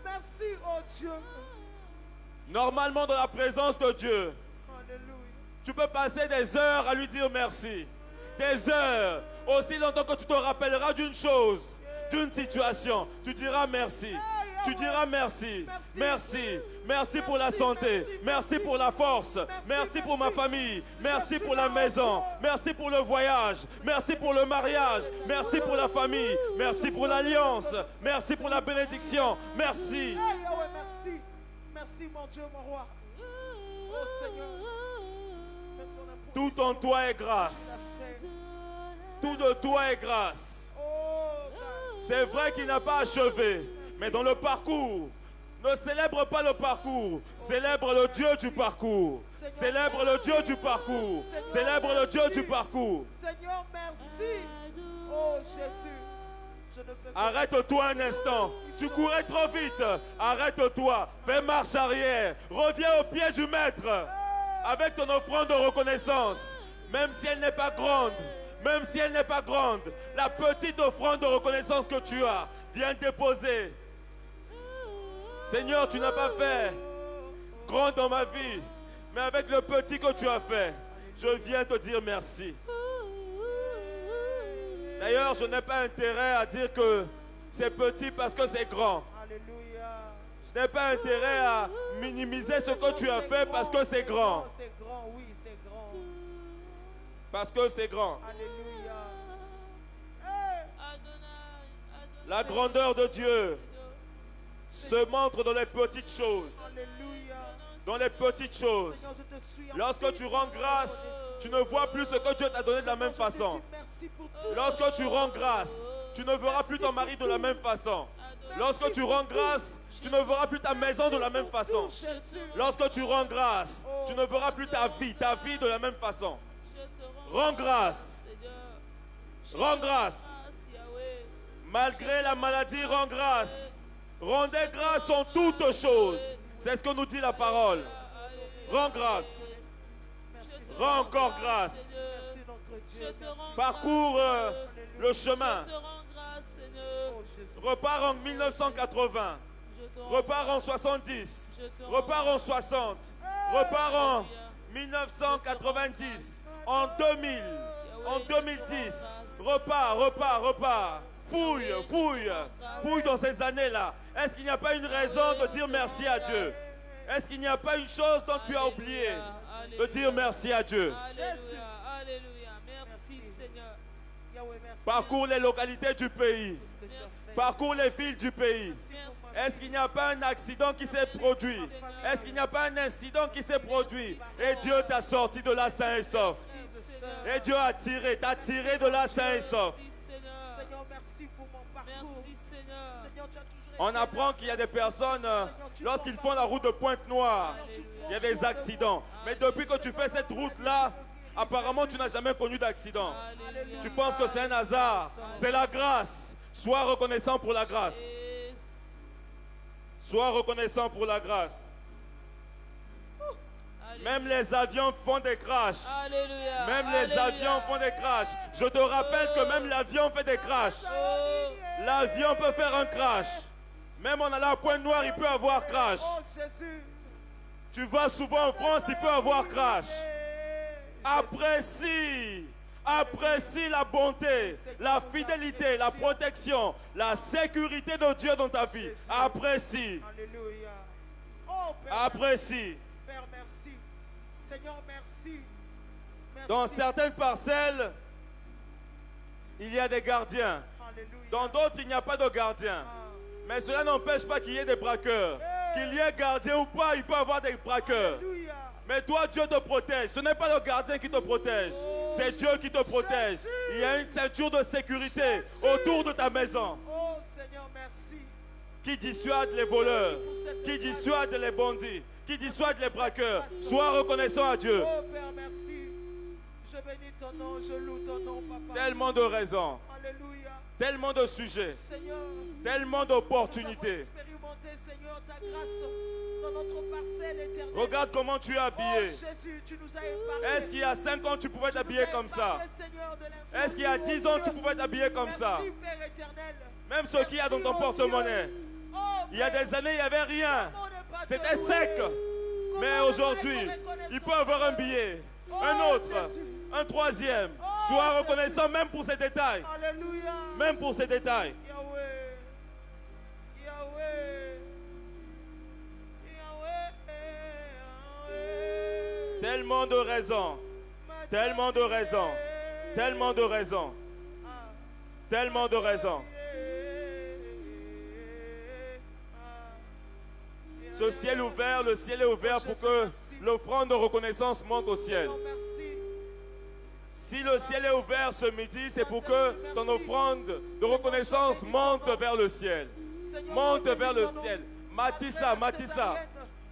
Merci, oh Dieu. Normalement, dans la présence de Dieu, Alléluia. tu peux passer des heures à lui dire merci. Des heures. Aussi longtemps que tu te rappelleras d'une chose, d'une situation, tu diras merci. Tu diras merci. Merci. Merci pour la santé. Merci pour la force. Merci pour ma famille. Merci pour la maison. Merci pour le voyage. Merci pour le mariage. Merci pour la famille. Merci pour l'alliance. Merci pour la bénédiction. Merci. Merci. Merci, mon Dieu, mon roi. Oh Seigneur. Tout en toi est grâce. Tout de toi est grâce. C'est vrai qu'il n'a pas achevé. Mais dans le parcours, ne célèbre pas le parcours, célèbre le Dieu du parcours. Célèbre le Dieu du parcours. Célèbre le Dieu du parcours. Seigneur, merci. Oh Jésus. Je ne peux pas. Arrête-toi un instant. Tu courais trop vite. Arrête-toi. Fais marche arrière. Reviens au pied du maître. Avec ton offrande de reconnaissance. Même si elle n'est pas grande. Même si elle n'est pas grande. La petite offrande de reconnaissance que tu as. Viens déposer. Seigneur, tu n'as pas fait grand dans ma vie, mais avec le petit que tu as fait, je viens te dire merci. D'ailleurs, je n'ai pas intérêt à dire que c'est petit parce que c'est grand. Je n'ai pas intérêt à minimiser ce que tu as fait parce que c'est grand. C'est grand, oui, c'est grand. Parce que c'est grand. Alléluia. La grandeur de Dieu se montre dans les petites choses. Alléluia. Dans les petites choses. Seigneur, je te suis en Lorsque tu rends grâce, tu ne vois plus ce que Dieu t'a donné de la même façon. merci pour tout. Lorsque tu rends grâce, tu ne verras plus ton mari de la même façon. Lorsque tu rends grâce, tu ne verras plus ta maison de la même façon. Lorsque tu rends grâce, tu ne verras plus ta vie de la même façon. Rends grâce. Rends grâce. Malgré la maladie, rends grâce. Rendez grâce en toutes choses. C'est ce que nous dit la parole. Rends grâce. Rends encore grâce. Parcours le chemin. Repars en 1980. Repars en 70. Repars en 60. Repars en 1990. En 2000. En 2010. Repars. Fouille dans ces années-là. Est-ce qu'il n'y a pas une raison de dire merci à Dieu? Est-ce qu'il n'y a pas une chose dont tu as oublié de dire merci à Dieu? Alléluia. Merci Seigneur. Parcours les localités du pays. Parcours les villes du pays. Est-ce qu'il n'y a pas un accident qui s'est produit? Est-ce qu'il n'y a pas un incident qui s'est produit? Et Dieu t'a sorti de là sain et sauf. Et Dieu t'a tiré de là sain et sauf. Seigneur, merci pour mon parcours. Merci Seigneur. Seigneur, tu as toujours On été apprend qu'il y a des personnes, lorsqu'ils font la route de Pointe-Noire, il y a des accidents. Mais depuis que tu fais cette route-là, apparemment tu n'as jamais connu d'accident. Alléluia. Tu penses que c'est un hasard. C'est la grâce. Sois reconnaissant pour la grâce. Yes. Sois reconnaissant pour la grâce. Alléluia. Même les avions font des crashs. Alléluia. Même les Alléluia. avions font des crashs. Je te rappelle que même l'avion fait des crashs. Oh, L'avion peut faire un crash. Même en allant à Pointe-Noire, il peut avoir crash. Oh Jésus. Tu vas souvent en France, il peut avoir crash. Apprécie. Apprécie la bonté, la fidélité, la protection, la sécurité de Dieu dans ta vie. Apprécie. Alléluia. Oh Père, Apprécie. Père, merci. Seigneur, merci. Merci. Dans certaines parcelles, il y a des gardiens. Alléluia. Dans d'autres, il n'y a pas de gardiens. Ah. Mais cela n'empêche pas qu'il y ait des braqueurs. Qu'il y ait gardien ou pas, il peut y avoir des braqueurs. Alléluia. Mais toi, Dieu te protège. Ce n'est pas le gardien qui te protège. C'est Dieu qui te protège. Il y a une ceinture de sécurité autour de ta maison Oh Seigneur, merci. qui dissuade les voleurs, qui dissuade les bandits, qui dissuade les braqueurs. Sois reconnaissant à Dieu. Oh Père, merci. Je bénis ton nom, je loue ton nom, Papa. Tellement de raisons, Alléluia. tellement de sujets, Seigneur, tellement nous avons d'opportunités. expérimenté, Seigneur, ta grâce dans notre parcelle éternelle. Regarde comment tu es Oh habillé. Jésus, tu nous as épargnés. Est-ce qu'il y a 5 ans, tu pouvais Tu nous t'habiller as comme ça? épargnés, Seigneur, de l'incendie. Est-ce qu'il y a 10 ans, tu pouvais t'habiller comme ça? Merci, Père éternel. Même ce qu'il y a dans ton Merci, oh porte-monnaie. Dieu. Oh, Il y a Père, des années, il n'y avait rien. comment ne pas te C'était louer? sec. Comment Mais ne pas aujourd'hui, être reconnaissant, il peut avoir un Seigneur? billet, Oh, un autre, Jésus. un troisième. Oh, Sois Jésus. reconnaissant même pour ces détails. Alléluia. Même pour ces détails. Yahweh. Yahweh. Yahweh. Yahweh. Tellement de raisons. Tellement de raisons. Tellement de raisons. Ah. Tellement de raisons. Ce ciel ouvert, le ciel est ouvert pour que l'offrande de reconnaissance monte au ciel. Si le ciel est ouvert ce midi, c'est pour que ton offrande de reconnaissance monte vers le ciel. Monte vers le ciel. Matissa, Matissa.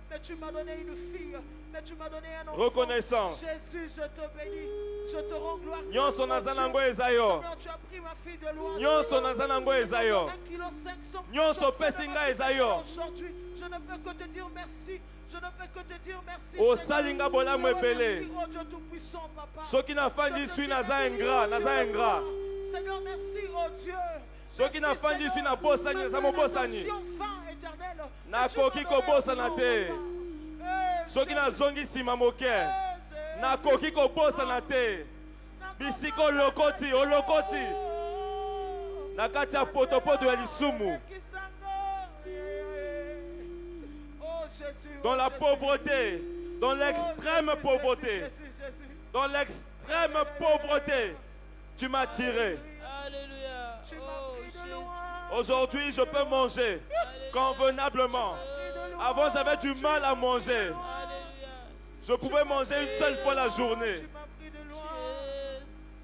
Mais tu m'as donné une fille. Mais tu m'as donné un enfant. Reconnaissance. Jésus, je te bénis. Je te rends gloire. Nyonso naza nango ezayo. Seigneur, tu as pris ma fille de loin. Nyonso naza nango ezayo. Nyonso pesinga ezayo. Aujourd'hui, je ne peux que te dire merci. Je ne peux que te dire merci. O Seigneur. salinga bolamu ebele. Merci, oh Dieu Tout-Puissant, Papa. Soki nafandi suis naza ingrat, naza ingrat. Seigneur, merci, oh Dieu. Soki nafandi suis na bosani, naza mobosani. Nakoki kobosana te. Soki nazongi nsima moke, nakoki kobosana te. Bisika olokoti, olokoti. Na kati ya potopoto ya lisumu. Dans la pauvreté, dans l'extrême pauvreté, dans l'extrême pauvreté, tu m'as tiré. Alléluia. Oh Jésus. Aujourd'hui, je peux manger convenablement. Avant, j'avais du mal à manger. Alléluia. Je pouvais manger une seule fois la journée. Jésus.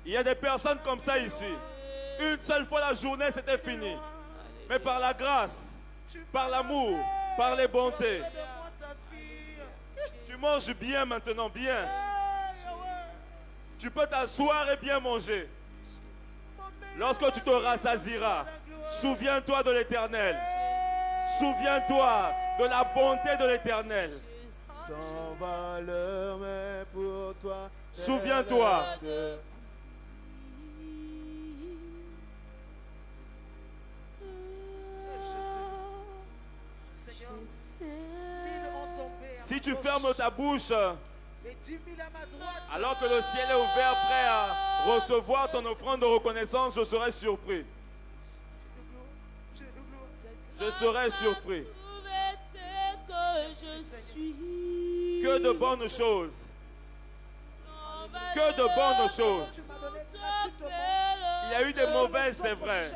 Il y a des personnes comme ça ici. Une seule fois la journée, c'était fini. Mais par la grâce, par l'amour, par les bontés, tu manges bien maintenant, bien. Tu peux t'asseoir et bien manger. Lorsque tu te rassasieras, souviens-toi de l'Éternel. Souviens-toi de la bonté de l'Éternel. Sans valeur, mais pour toi. Souviens-toi. Si tu fermes ta bouche, alors que le ciel est ouvert, prêt à recevoir ton offrande de reconnaissance, je serai surpris. Je serai surpris. Que de bonnes choses. Que de bonnes choses. Il y a eu des mauvaises, c'est vrai.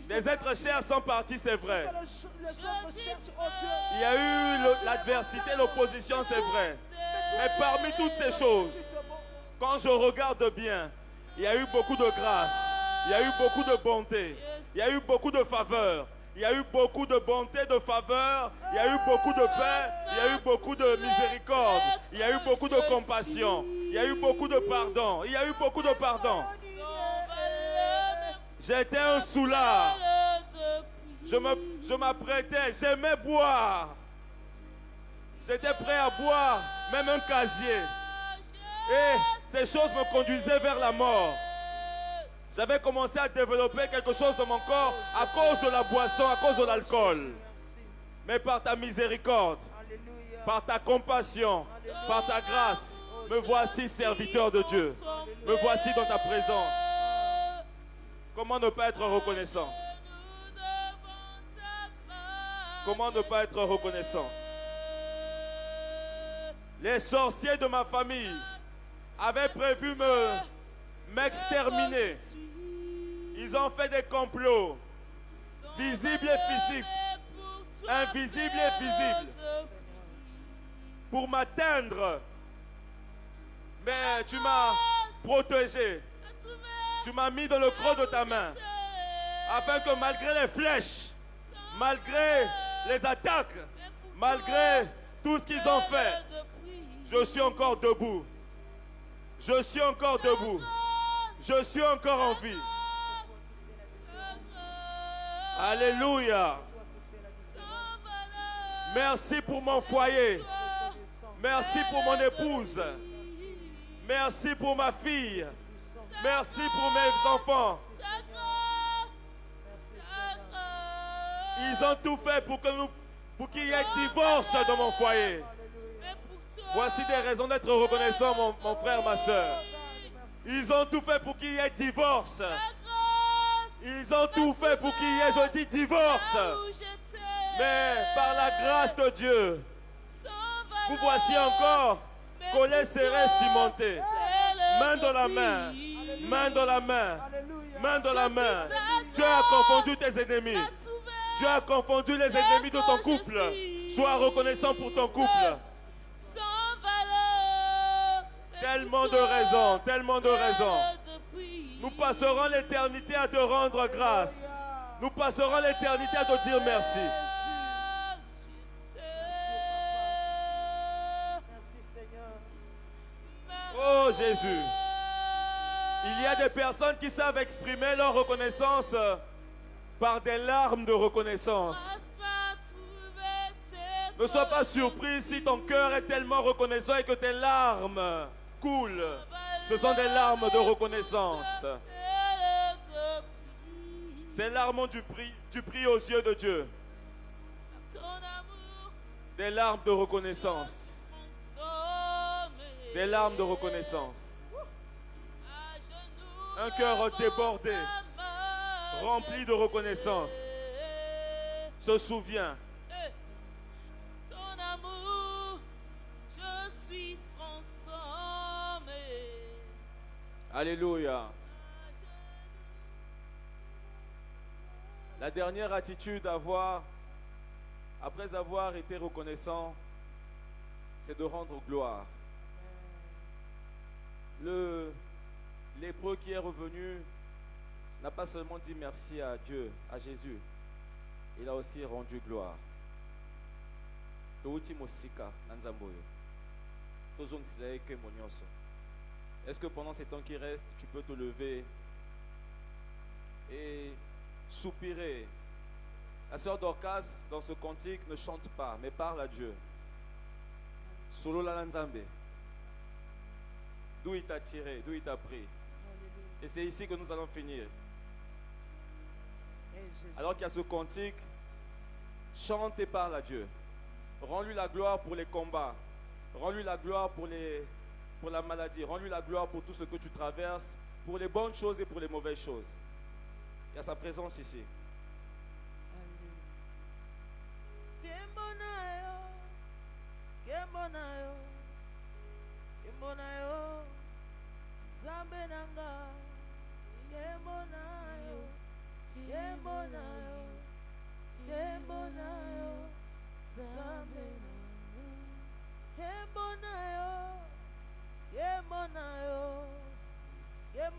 Des êtres chers sont partis, c'est vrai. Il y a eu l'adversité, l'opposition, c'est vrai. Mais parmi toutes ces choses, quand je regarde bien, il y a eu beaucoup de grâce, il y a eu beaucoup de bonté, il y a eu beaucoup de faveur, il y a eu beaucoup de bonté, de faveur, il y a eu beaucoup de paix, il y a eu beaucoup de miséricorde, il y a eu beaucoup de compassion, il y a eu beaucoup de pardon, il y a eu beaucoup de pardon. J'étais un soulard. Je m'apprêtais, j'aimais boire. J'étais prêt à boire, même un casier. Et ces choses me conduisaient vers la mort. J'avais commencé à développer quelque chose dans mon corps à cause de la boisson, à cause de l'alcool. Mais par ta miséricorde, par ta compassion, par ta grâce, me voici serviteur de Dieu. Me voici dans ta présence. Comment ne pas être reconnaissant? Comment ne pas être reconnaissant? Les sorciers de ma famille avaient prévu m'exterminer. Ils ont fait des complots visibles et physiques, invisibles et visibles, pour m'atteindre. Mais tu m'as protégé. Tu m'as mis dans le creux de ta main, afin que malgré les flèches, malgré les attaques, malgré tout ce qu'ils ont fait, je suis encore debout. Je suis encore debout. Je suis encore en vie. Alléluia. Merci pour mon foyer. Merci pour mon épouse. Merci pour ma fille. Merci pour mes enfants. Ils ont tout fait pour qu'il y ait divorce dans mon foyer. Voici des raisons d'être reconnaissant, mon frère, ma soeur. Ils ont tout fait pour qu'il y ait divorce. Ils ont tout fait pour qu'il y ait, je dis, divorce. Mais par la grâce de Dieu, vous voici encore collés, serrés, cimentés. Main dans la main. Main dans la main. Main dans la main. Dieu a confondu tes ennemis. Dieu a confondu les ennemis de ton couple. Sois reconnaissant pour ton couple. Tellement de raisons, tellement de raisons. Nous passerons l'éternité à te rendre grâce. Nous passerons l'éternité à te dire merci. Oh Jésus. Il y a des personnes qui savent exprimer leur reconnaissance par des larmes de reconnaissance. Ne sois pas surpris si ton cœur est tellement reconnaissant et que tes larmes coulent. Ce sont des larmes de reconnaissance. Ces larmes ont du prix aux yeux de Dieu. Des larmes de reconnaissance. Des larmes de reconnaissance. Un cœur débordé, rempli de reconnaissance, se souvient. Ton amour, je suis transformé. Alléluia. La dernière attitude à avoir, après avoir été reconnaissant, c'est de rendre gloire. Le lépreux qui est revenu n'a pas seulement dit merci à Dieu, à Jésus, il a aussi rendu gloire. Est-ce que pendant ces temps qui restent, tu peux te lever et soupirer? La sœur Dorcas, dans ce cantique, ne chante pas, mais parle à Dieu. Solo la Nzambe. D'où il t'a tiré, d'où il t'a pris. Et c'est ici que nous allons finir. Alors qu'il y a ce cantique, chante et parle à Dieu. Rends-lui la gloire pour les combats. Rends-lui la gloire pour la maladie. Rends-lui la gloire pour tout ce que tu traverses, pour les bonnes choses et pour les mauvaises choses. Il y a sa présence ici. Zambenanga, Yemona.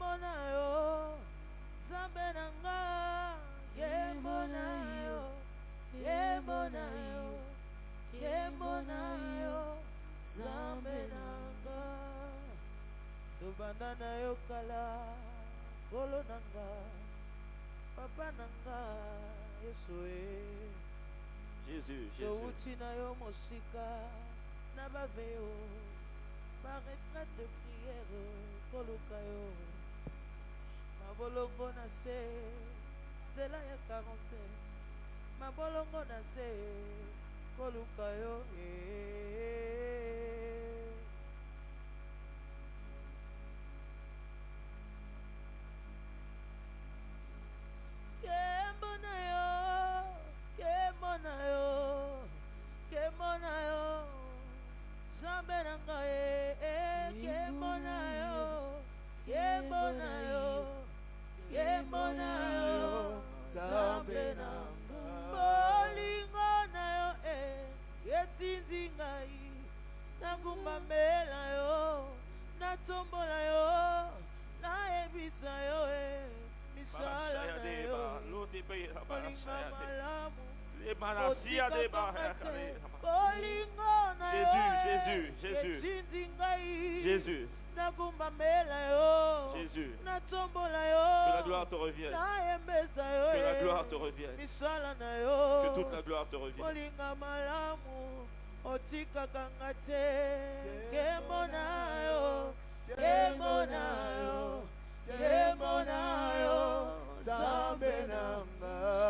Yembo na yo, Nzambe nanga. Yembo na yo, Yembo na yo, Yembo na yo, Nzambe nanga. Tobanda na yo kala, Kolo nanga, Papa nanga, Yesu Jésus, Jésus. Touti na yo mosika, na baveo, ba retraite de prière, Koluka yo. Mabolongo na se, Zela ya 47, Mabolongo na se, Koluka yo. Yembo na yo, Yembo na yo, Yembo na yo, Nzambe nanga Yembo na yo, Yembo na yo, Yembo na yo, Nzambe nanga. Bolingo na yo yetindi ngai, nagumbamela yo, natombola yo, naebisa yo misala na yo, bolinga malamu. Jésus, Jésus, Jésus, Jésus, que la gloire te revienne, que la gloire te revienne, que toute la gloire te revienne.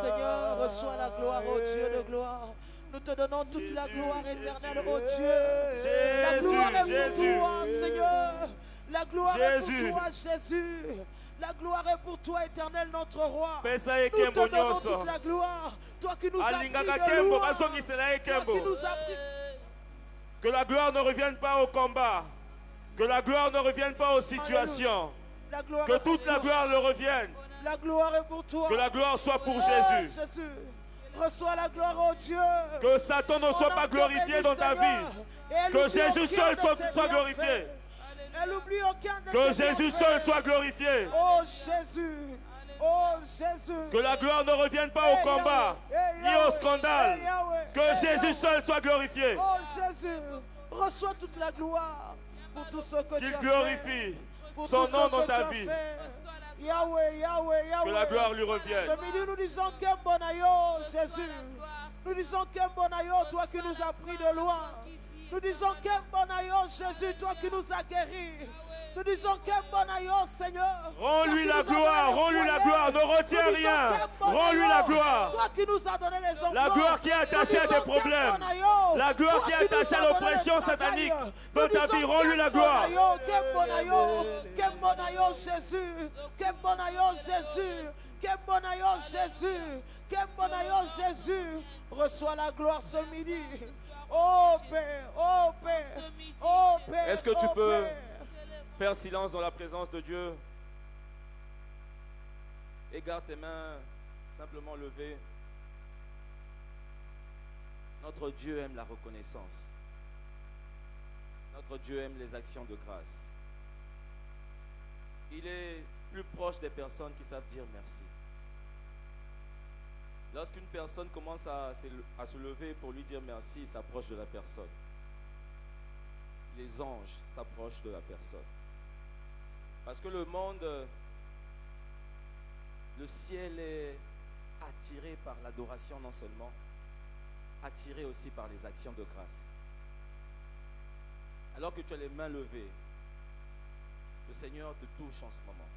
Seigneur, reçois la gloire, ô Dieu de gloire. Nous te donnons toute la gloire éternelle, ô Dieu. La gloire est pour toi, Seigneur. La gloire est pour toi, Jésus. La gloire est pour toi, éternel, notre roi. Nous te donnons toute la gloire. Toi qui nous as pris de loin. Toi qui nous as pris. Que la gloire ne revienne pas au combat. Que la gloire ne revienne pas aux situations. Que toute la gloire le revienne. La gloire est pour toi. Que la gloire soit pour Jésus. Jésus. Reçois la gloire, oh Dieu. Que Satan ne soit pas glorifié dans ta vie. Que Jésus seul soit glorifié. Que Jésus seul soit glorifié. Oh Jésus. Oh Jésus. Que la gloire ne revienne pas au combat ni au scandale. Que Jésus seul soit glorifié. Oh Jésus. Reçois toute la gloire pour tout ce que tu as fait. Qu'il glorifie son nom dans ta vie. Yahweh, Yahweh, Yahweh. Que la gloire lui revienne. Ce midi, nous disons Kembonayo, Jésus. Nous disons Kembonayo, toi qui nous as pris de loin. Nous disons Kembonayo, Jésus, toi qui nous as guéris. Nous disons Kembonayo, Seigneur. Rends-lui la gloire, rends-lui la gloire, ne retiens rien. Rends-lui la gloire. Toi qui nous as donné les enfants. La gloire qui est attachée à des problèmes. La gloire qui est attachée à l'oppression satanique dans ta vie, rends-lui la gloire. Kembonayo, Kembonayo, Jésus. Kembonayo, Jésus. Kembonayo, Jésus. Kembonayo, Jésus. Reçois la gloire ce midi. Oh Père, oh Père, oh Père. Est-ce que tu peux faire silence dans la présence de Dieu? Et garde tes mains simplement levées. Notre Dieu aime la reconnaissance. Notre Dieu aime les actions de grâce. Il est plus proche des personnes qui savent dire merci. Lorsqu'une personne commence à se lever pour lui dire merci, il s'approche de la personne. Les anges s'approchent de la personne. Parce que le monde, le ciel est attiré par l'adoration non seulement, attiré aussi par les actions de grâce. Alors que tu as les mains levées, le Seigneur te touche en ce moment.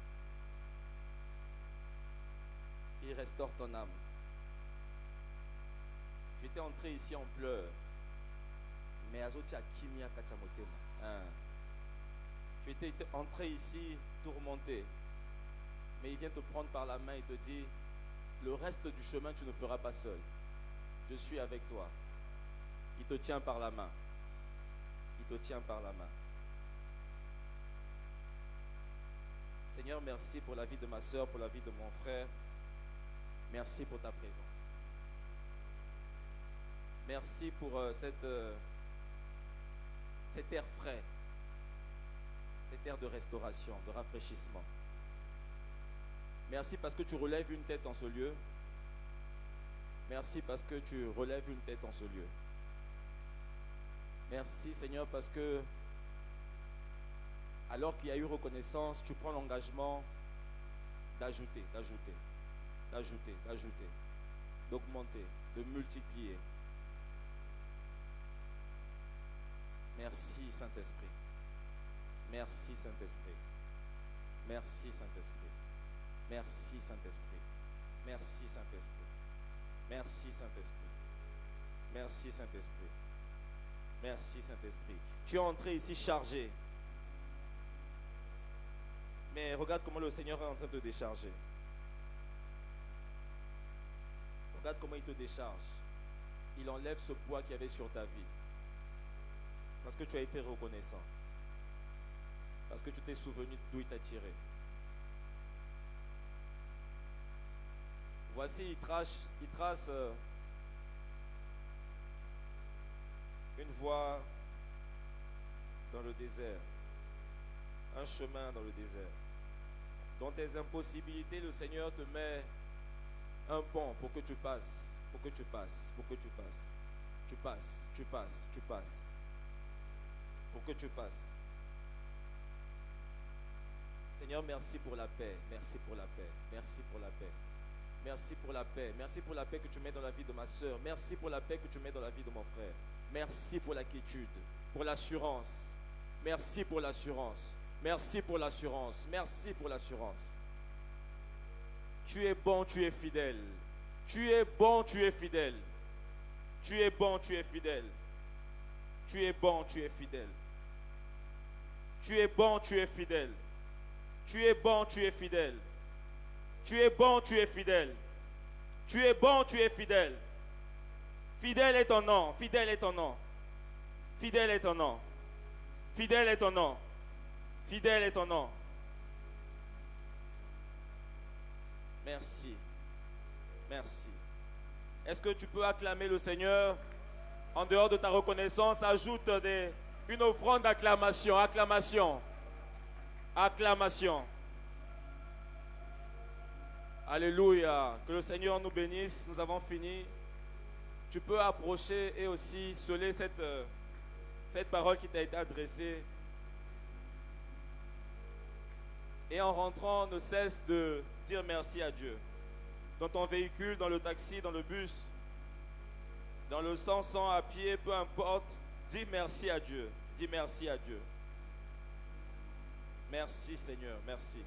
Il restaure ton âme. Tu étais entré ici en pleurs, mais Azotia Kimia Kachamotema. Tu étais entré ici tourmenté, mais il vient te prendre par la main et te dit, le reste du chemin tu ne feras pas seul. Je suis avec toi. Il te tient par la main. Il te tient par la main. Seigneur, merci pour la vie de ma soeur, pour la vie de mon frère. Merci pour ta présence. Merci pour cet air frais, cet air de restauration, de rafraîchissement. Merci parce que tu relèves une tête en ce lieu. Merci parce que tu relèves une tête en ce lieu. Merci Seigneur parce que alors qu'il y a eu reconnaissance, tu prends l'engagement d'ajouter, d'augmenter, de multiplier. Merci Saint-Esprit. Merci Saint-Esprit. Merci Saint-Esprit. Merci Saint-Esprit. Merci Saint-Esprit. Merci Saint-Esprit. Merci Saint-Esprit. Merci Saint-Esprit. Tu es entré ici chargé. Mais regarde comment le Seigneur est en train de te décharger. Regarde comment il te décharge. Il enlève ce poids qu'il y avait sur ta vie. Parce que tu as été reconnaissant. Parce que tu t'es souvenu d'où il t'a tiré. Voici, il trace une voie dans le désert. Un chemin dans le désert. Dans tes impossibilités, le Seigneur te met un pont pour que tu passes. Pour que tu passes. Pour que tu passes. Tu passes. Tu passes. Tu passes. Pour que tu passes. Seigneur, merci pour la paix. Merci pour la paix. Merci pour la paix. Merci pour la paix. Merci pour la paix que tu mets dans la vie de ma soeur. Merci pour la paix que tu mets dans la vie de mon frère. Merci pour la quiétude, pour l'assurance. Merci pour l'assurance. Merci pour l'assurance. Merci pour l'assurance. Tu es bon, tu es fidèle. Tu es bon, tu es fidèle. Tu es bon, tu es fidèle. Tu es bon, tu es fidèle. Tu es bon, tu es fidèle. Tu es bon, tu es fidèle. Tu es bon, tu es fidèle. Tu es bon, tu es fidèle. Fidèle est ton nom. Fidèle est ton nom. Fidèle est ton nom. Fidèle est ton nom. Fidèle est ton nom. Merci. Merci. Est-ce que tu peux acclamer le Seigneur? En dehors de ta reconnaissance, ajoute une offrande d'acclamation. Acclamation. Acclamation. Alléluia. Que le Seigneur nous bénisse. Nous avons fini. Tu peux approcher et aussi sceller cette parole qui t'a été adressée. Et en rentrant, ne cesse de dire merci à Dieu. Dans ton véhicule, dans le taxi, dans le bus, dans le 100, à pied, peu importe, dis merci à Dieu. Dis merci à Dieu. Merci Seigneur, merci.